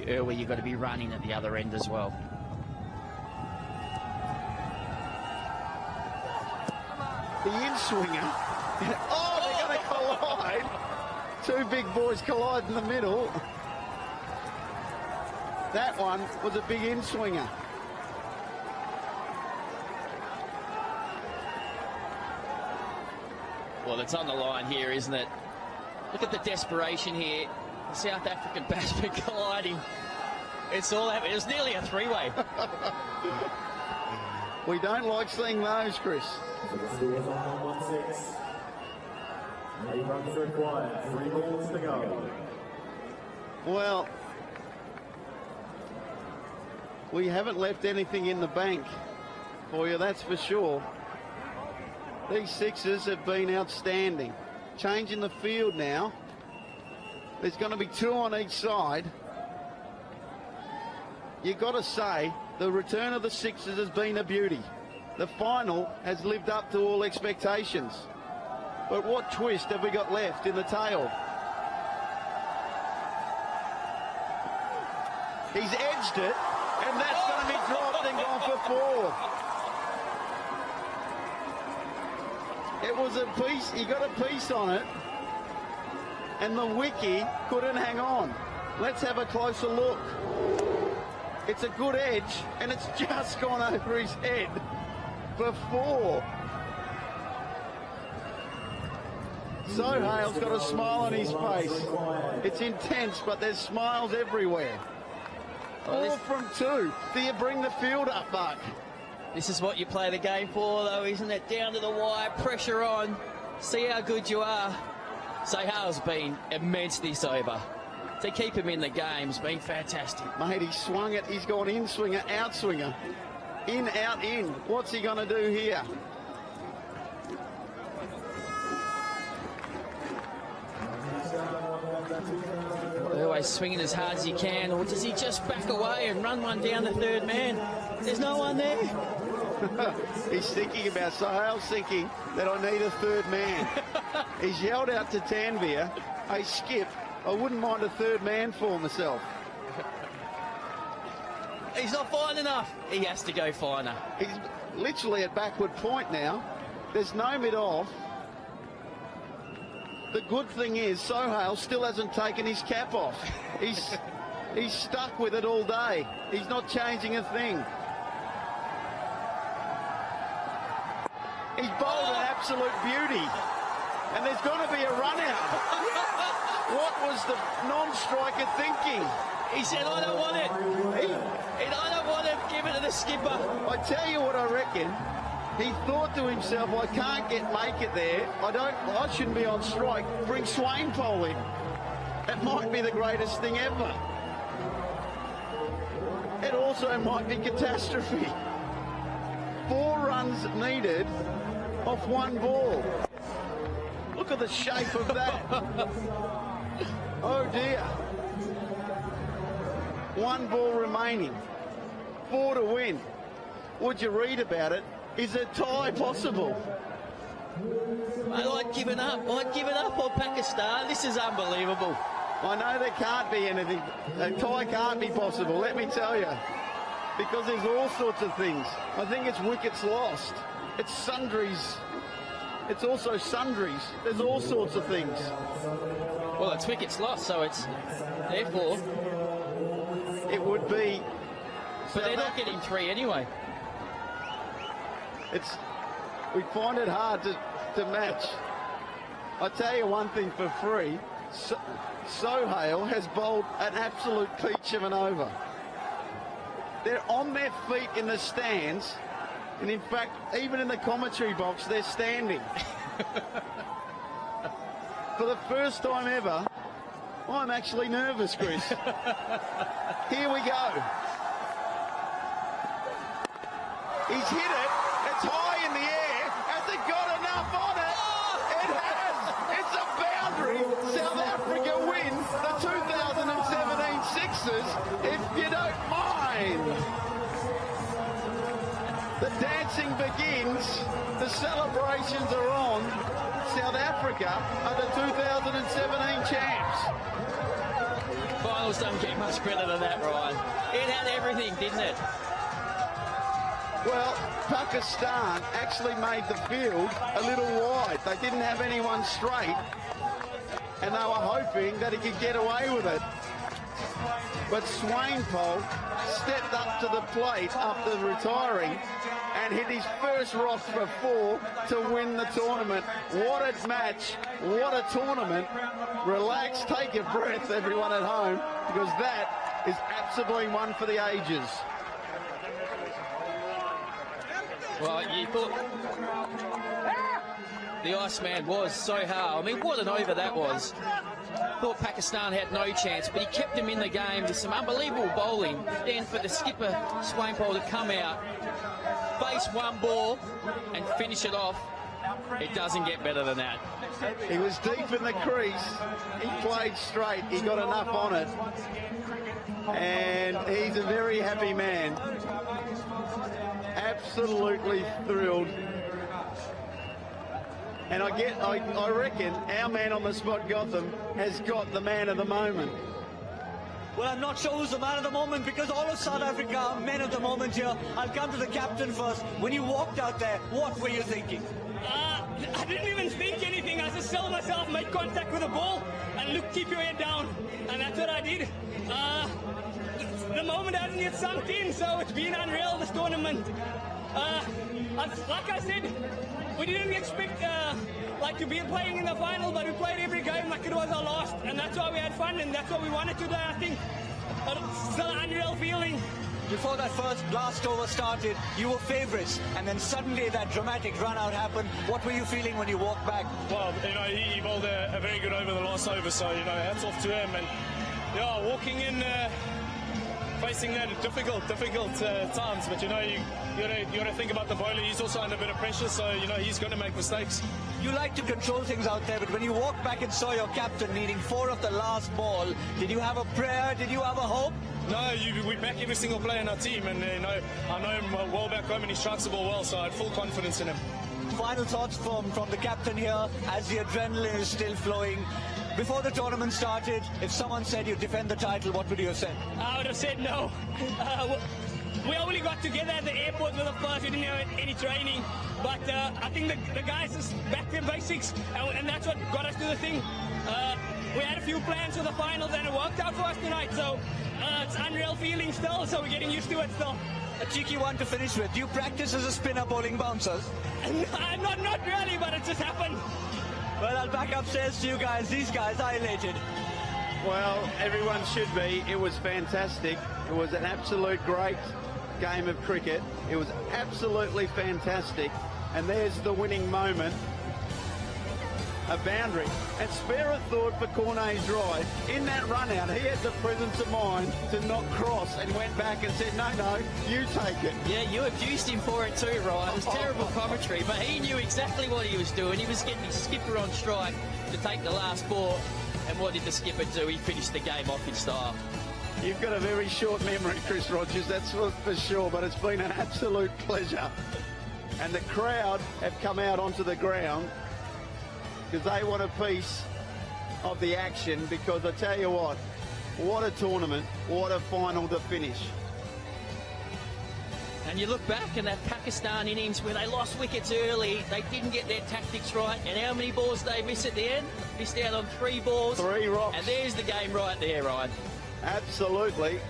[SPEAKER 2] Erwee, you've got to be running at the other end as well.
[SPEAKER 1] The in-swinger. Oh, they're going to collide. 2 big boys collide in the middle. That one was a big in-swinger.
[SPEAKER 2] Well, it's on the line here, isn't it? Look at the desperation here. The South African batsman colliding. It's all happening. It was nearly a 3-way.
[SPEAKER 1] We don't like seeing those, Chris.
[SPEAKER 3] So the score is on 1-6. 8 runs required, 3 balls to go.
[SPEAKER 1] Well, we haven't left anything in the bank for you, that's for sure. These Sixes have been outstanding. Changing the field now. There's going to be 2 on each side. You've got to say, the return of the Sixes has been a beauty. The final has lived up to all expectations. But what twist have we got left in the tail? He's edged it, and that's going to be dropped and gone for 4. It was a piece, he got a piece on it, and the wicky couldn't hang on. Let's have a closer look. It's a good edge, and it's just gone over his head for 4. Sohail's got a smile on his face. It's intense, but there's smiles everywhere. 4 from 2. Do you bring the field up, Buck?
[SPEAKER 2] This is what you play the game for, though, isn't it? Down to the wire, pressure on. See how good you are. Sohail's been immensely sober. To keep him in the game has been fantastic.
[SPEAKER 1] Mate, he swung it. He's gone in swinger, out swinger. In, out, in. What's he going to do here?
[SPEAKER 2] Always swinging as hard as he can, or does he just back away and run one down the third man? There's no one there.
[SPEAKER 1] He's thinking about, Sarel's thinking that I need a third man. He's yelled out to Tanvir, hey, Skip, I wouldn't mind a third man for myself.
[SPEAKER 2] He's not fine enough. He has to go finer.
[SPEAKER 1] He's literally at backward point now. There's no mid-off. The good thing is, Sarel still hasn't taken his cap off. He's stuck with it all day. He's not changing a thing. He's bowled an absolute beauty. And there's going to be a run out. What was the non-striker thinking?
[SPEAKER 2] He said, I don't want it. I don't want it. Give it to the skipper.
[SPEAKER 1] I tell you what I reckon. He thought to himself, I can't make it there. I shouldn't be on strike. Bring Swanepoel in. It might be the greatest thing ever. It also might be catastrophe. 4 runs needed off 1 ball. Look at the shape of that. Oh dear. 1 ball remaining. 4 to win. Would you read about it? Is a tie possible?
[SPEAKER 2] I'd given up. I'd given up on Pakistan. This is unbelievable.
[SPEAKER 1] I know there can't be anything. A tie can't be possible, let me tell you. Because there's all sorts of things. I think it's wickets lost. It's sundries. It's also sundries. There's all sorts of things.
[SPEAKER 2] Well, it's wickets lost, so it's therefore
[SPEAKER 1] it would be.
[SPEAKER 2] But they're not getting 3 anyway.
[SPEAKER 1] We find it hard to match. I tell you one thing for free. Sohail has bowled an absolute peach of an over. They're on their feet in the stands, and in fact, even in the commentary box, they're standing. For the first time ever, I'm actually nervous, Chris. Here we go. He's hit it. It's high in the air. Has it got enough on it? It has. It's a boundary. South Africa win the 2017 Sixes, if you don't mind. The dancing begins. The celebrations are on. South Africa are the 2017 champs.
[SPEAKER 2] Finals don't get much better than that, Ryan. It had everything, didn't it?
[SPEAKER 1] Well, Pakistan actually made the field a little wide. They didn't have anyone straight, and they were hoping that he could get away with it. But Swanepoel stepped up to the plate after retiring and hit his first rock for 4 to win the tournament. What a match, what a tournament. Relax, take a breath, everyone at home, because that is absolutely one for the ages.
[SPEAKER 2] Well, you thought the Iceman was so hard. I mean, what an over that was. Thought Pakistan had no chance, but he kept them in the game with some unbelievable bowling. Then for the skipper, Swanepoel, to come out, face 1 ball and finish it off. It doesn't get better than that.
[SPEAKER 1] He was deep in the crease. He played straight. He got enough on it. And he's a very happy man. Absolutely thrilled. And I reckon our man on the spot, Gotham, has got the man of the moment.
[SPEAKER 4] Well, I'm not sure who's the man of the moment, because all of South Africa are men of the moment here. I'll come to the captain first. When you walked out there, what were you thinking?
[SPEAKER 5] I didn't even think anything. I just saw myself make contact with the ball and look, keep your head down. And that's what I did. The moment hasn't yet sunk in, so it's been unreal, this tournament. Like I said, we didn't expect to be playing in the final, but we played every game like it was our last, and that's why we had fun, and that's what we wanted today, I think. But it's still an unreal feeling.
[SPEAKER 4] Before that last over started, you were favourites, and then suddenly that dramatic run-out happened. What were you feeling when you walked back?
[SPEAKER 6] Well, he bowled a very good over the last over, so, hats off to him. And, walking in facing that difficult times. But you know, you got to think about the bowler. He's also under a bit of pressure, so you know he's going to make mistakes.
[SPEAKER 4] You like to control things out there, but when you walked back and saw your captain needing 4 of the last ball, did you have a prayer? Did you have a hope?
[SPEAKER 6] No, we back every single player in our team, and you know, I know him well back home, and he strikes the ball well, so I had full confidence in him.
[SPEAKER 4] Final thoughts from the captain here as the adrenaline is still flowing. Before the tournament started, if someone said you defend the title, what would you have said?
[SPEAKER 5] I would have said no. We only got together at the airport for the first. We didn't have any training. But I think the guys is back to basics, and that's what got us to the thing. We had a few plans for the finals, and it worked out for us tonight. So it's unreal feeling still, so we're getting used to it still.
[SPEAKER 4] A cheeky one to finish with. Do you practice as a spinner bowling bouncers?
[SPEAKER 5] Not really, but it just happened.
[SPEAKER 4] Well, I'll back upstairs to you guys. These guys are elated.
[SPEAKER 1] Well, everyone should be. It was fantastic. It was an absolute great game of cricket. It was absolutely fantastic. And there's the winning moment. A boundary. And spare a thought for Corné's drive. In that run out, he had the presence of mind to not cross and went back and said, no, you take it.
[SPEAKER 2] Yeah, you abused him for it too, Ryan. It was terrible commentary, but he knew exactly what he was doing. He was getting his skipper on strike to take the last ball. And what did the skipper do? He finished the game off in style.
[SPEAKER 1] You've got a very short memory, Chris Rogers, that's for sure, but it's been an absolute pleasure. And the crowd have come out onto the ground because they want a piece of the action, because I tell you what a tournament, what a final to finish.
[SPEAKER 2] And you look back in that Pakistan innings where they lost wickets early, they didn't get their tactics right, and how many balls did they miss at the end? Missed out on 3 balls.
[SPEAKER 1] 3 rocks.
[SPEAKER 2] And there's the game right there, Ryan.
[SPEAKER 1] Absolutely.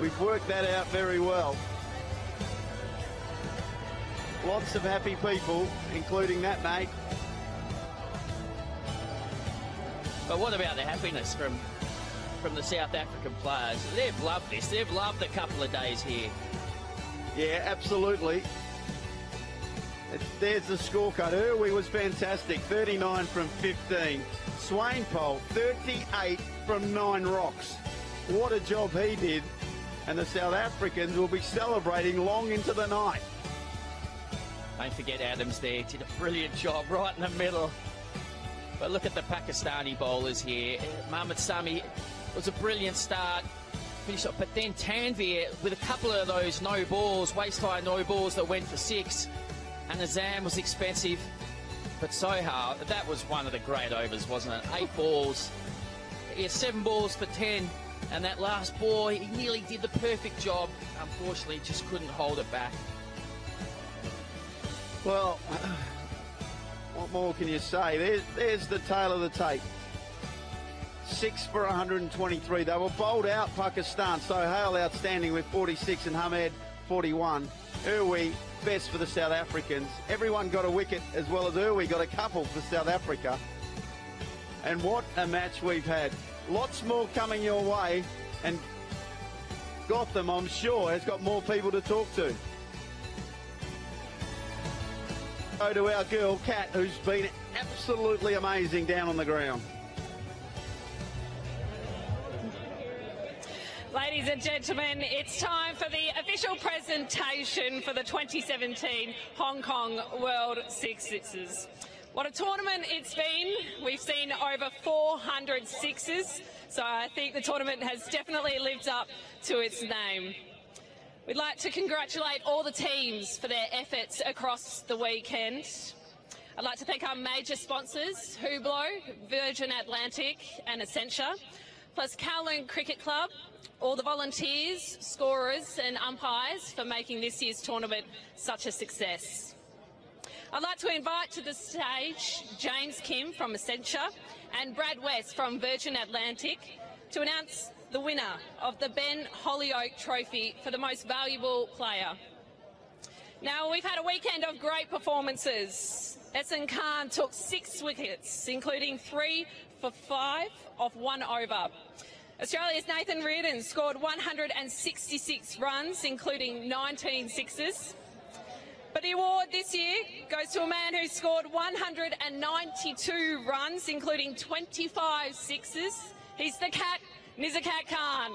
[SPEAKER 1] We've worked that out very well. Lots of happy people, including that mate.
[SPEAKER 2] But what about the happiness from the South African players? They've loved this. They've loved a couple of days here.
[SPEAKER 1] Yeah, absolutely. There's the scorecard. Erwee was fantastic, 39 from 15. Swanepoel, 38 from 9 rocks. What a job he did. And the South Africans will be celebrating long into the night.
[SPEAKER 2] Don't forget Adams there. Did a brilliant job right in the middle. But look at the Pakistani bowlers here. Mohammad Sami was a brilliant start. Finished up, but then Tanvir with a couple of those no balls, waist-high no balls that went for 6. And Azam was expensive. But Soha, that was one of the great overs, wasn't it? 8 balls. He had 7 balls for 10. And that last ball, he nearly did the perfect job. Unfortunately, just couldn't hold it back.
[SPEAKER 1] Well, what more can you say? There's the tail of the tape. 6 for 123. They were bowled out, Pakistan. Sohail outstanding with 46 and Hammad 41. Erwee best for the South Africans. Everyone got a wicket as well as Erwee got a couple for South Africa. And what a match we've had. Lots more coming your way, and Gotham, I'm sure, has got more people to talk to. Go to our girl, Kat, who's been absolutely amazing down on the ground.
[SPEAKER 7] Ladies and gentlemen, it's time for the official presentation for the 2017 Hong Kong World SIXES. What a tournament it's been. We've seen over 400 sixes, so I think the tournament has definitely lived up to its name. We'd like to congratulate all the teams for their efforts across the weekend. I'd like to thank our major sponsors, Hublot, Virgin Atlantic and Essentia, plus Kowloon Cricket Club, all the volunteers, scorers and umpires for making this year's tournament such a success. I'd like to invite to the stage James Kim from Essentia and Brad West from Virgin Atlantic to announce the winner of the Ben Holyoake Trophy for the most valuable player. Now, we've had a weekend of great performances. Ehsan Khan took 6 wickets, including 3 for 5 off 1 over. Australia's Nathan Reardon scored 166 runs, including 19 sixes. But the award this year goes to a man who scored 192 runs, including 25 sixes. He's the Cat, Nizakat Khan.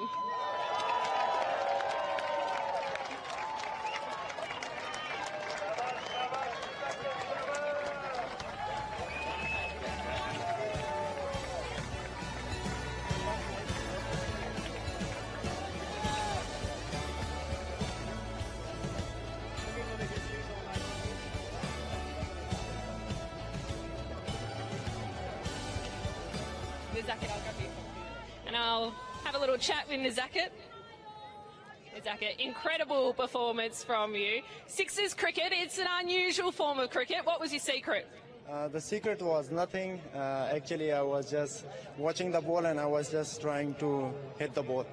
[SPEAKER 7] Zacket, I'll grab you. And I'll have a little chat with Zacket. Zacket, incredible performance from you. Sixes cricket, it's an unusual form of cricket. What was your secret?
[SPEAKER 8] The secret was nothing. Actually, I was just watching the ball and I was just trying to hit the ball.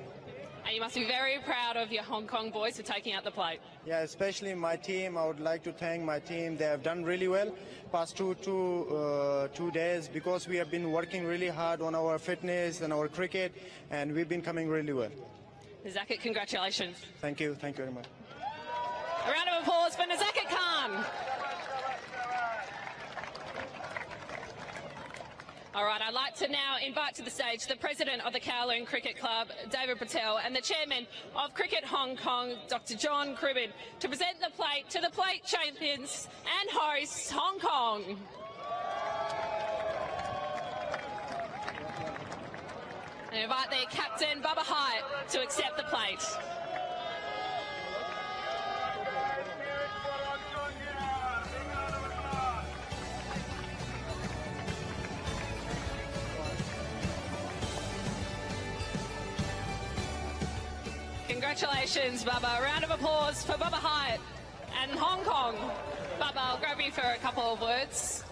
[SPEAKER 7] And you must be very proud of your Hong Kong boys for taking out the plate.
[SPEAKER 8] Yeah, especially my team. I would like to thank my team. They have done really well past two days because we have been working really hard on our fitness and our cricket, and we've been coming really well.
[SPEAKER 7] Zacket, congratulations.
[SPEAKER 8] Thank you very much.
[SPEAKER 7] A round of applause for Zacket Khan. All right, I'd like to now invite to the stage the president of the Kowloon Cricket Club, David Patel, and the chairman of Cricket Hong Kong, Dr. John Cribben, to present the plate to the plate champions and hosts, Hong Kong. And invite their captain, Bubba Hyatt, to accept the plate. Congratulations, Bubba. A round of applause for Bubba Hyatt and Hong Kong. Bubba, I'll grab you for a couple of words.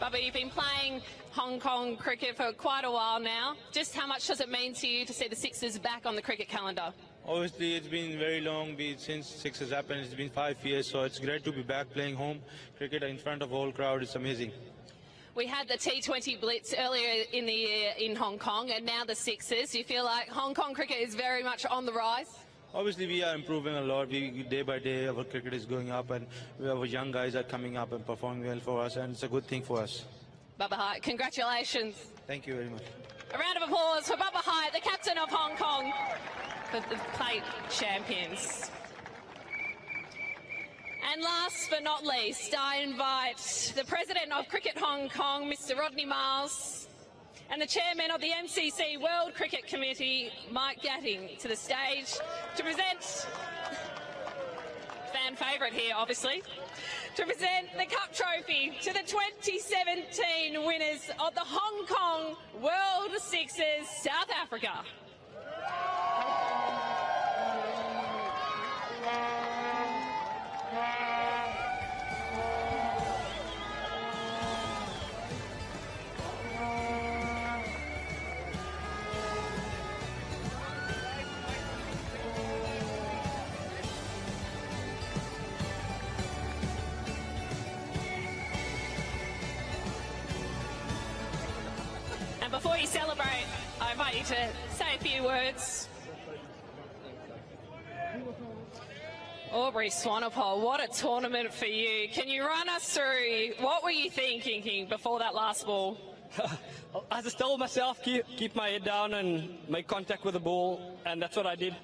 [SPEAKER 7] Bubba, you've been playing Hong Kong cricket for quite a while now. Just how much does it mean to you to see the Sixes back on the cricket calendar?
[SPEAKER 9] Obviously, it's been very long since Sixes happened. It's been 5 years, so it's great to be back playing home cricket in front of the whole crowd. It's amazing.
[SPEAKER 7] We had the T20 Blitz earlier in the year in Hong Kong, and now the Sixes. Do you feel like Hong Kong cricket is very much on the rise?
[SPEAKER 9] Obviously, we are improving a lot. Day by day, our cricket is going up, and our young guys are coming up and performing well for us, and it's a good thing for us.
[SPEAKER 7] Bubba Hyatt, congratulations.
[SPEAKER 9] Thank you very much.
[SPEAKER 7] A round of applause for Bubba Hyatt, the captain of Hong Kong, for the plate champions. And last but not least, I invite the president of Cricket Hong Kong, Mr. Rodney Miles, and the chairman of the MCC World Cricket Committee, Mike Gatting, to the stage to present, fan favourite here obviously, to present the Cup Trophy to the 2017 winners of the Hong Kong World Sixes, South Africa. And before you celebrate, I invite you to say a few words. Aubrey, Swanepoel, what a tournament for you. Can you run us through, what were you thinking before that last ball?
[SPEAKER 5] I just told myself, keep my head down and make contact with the ball, and that's what I did.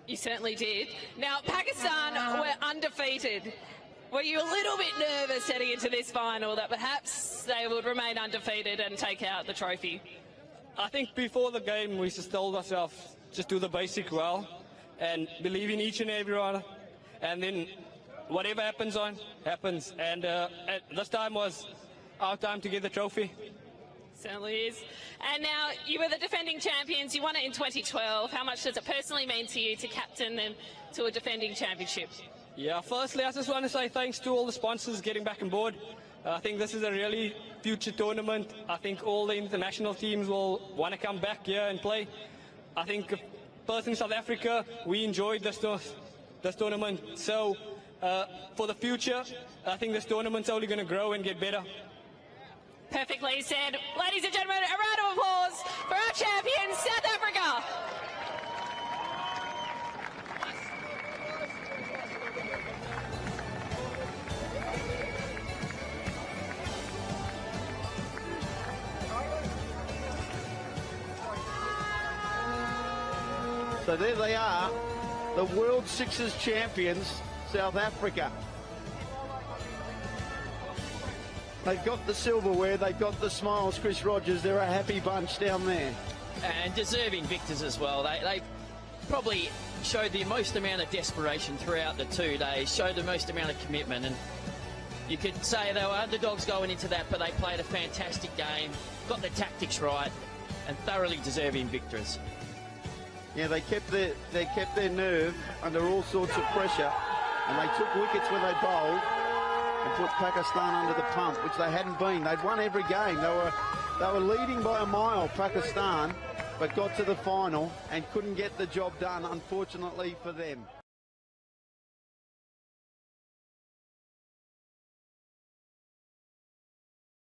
[SPEAKER 7] You certainly did. Now, Pakistan were undefeated. Were you a little bit nervous heading into this final that perhaps they would remain undefeated and take out the trophy?
[SPEAKER 5] I think before the game, we just told ourselves, just do the basic well, and believe in each and every one, and then whatever happens happens. And this time was our time to get the trophy.
[SPEAKER 7] Certainly is. And now you were the defending champions. You won it in 2012. How much does it personally mean to you to captain them to a defending championship?
[SPEAKER 5] Yeah, firstly, I just want to say thanks to all the sponsors getting back on board. I think this is a really future tournament. I think all the international teams will want to come back here and play. I think personally in South Africa, we enjoyed this tournament. So for the future, I think this tournament's only going to grow and get better.
[SPEAKER 7] Perfectly said. Ladies and gentlemen, a round of applause for our champions, South Africa.
[SPEAKER 1] So there they are, the World Sixes champions, South Africa. They've got the silverware, they've got the smiles, Chris Rogers. They're a happy bunch down there.
[SPEAKER 2] And deserving victors as well. They probably showed the most amount of desperation throughout the 2 days, showed the most amount of commitment, and You could say they were underdogs going into that, but they played a fantastic game, got the tactics right, and thoroughly deserving victors.
[SPEAKER 1] Yeah, they kept their nerve under all sorts of pressure, and they took wickets when they bowled and put Pakistan under the pump, which they hadn't been. They'd won every game. They were leading by a mile, Pakistan, but got to the final and couldn't get the job done, unfortunately for them.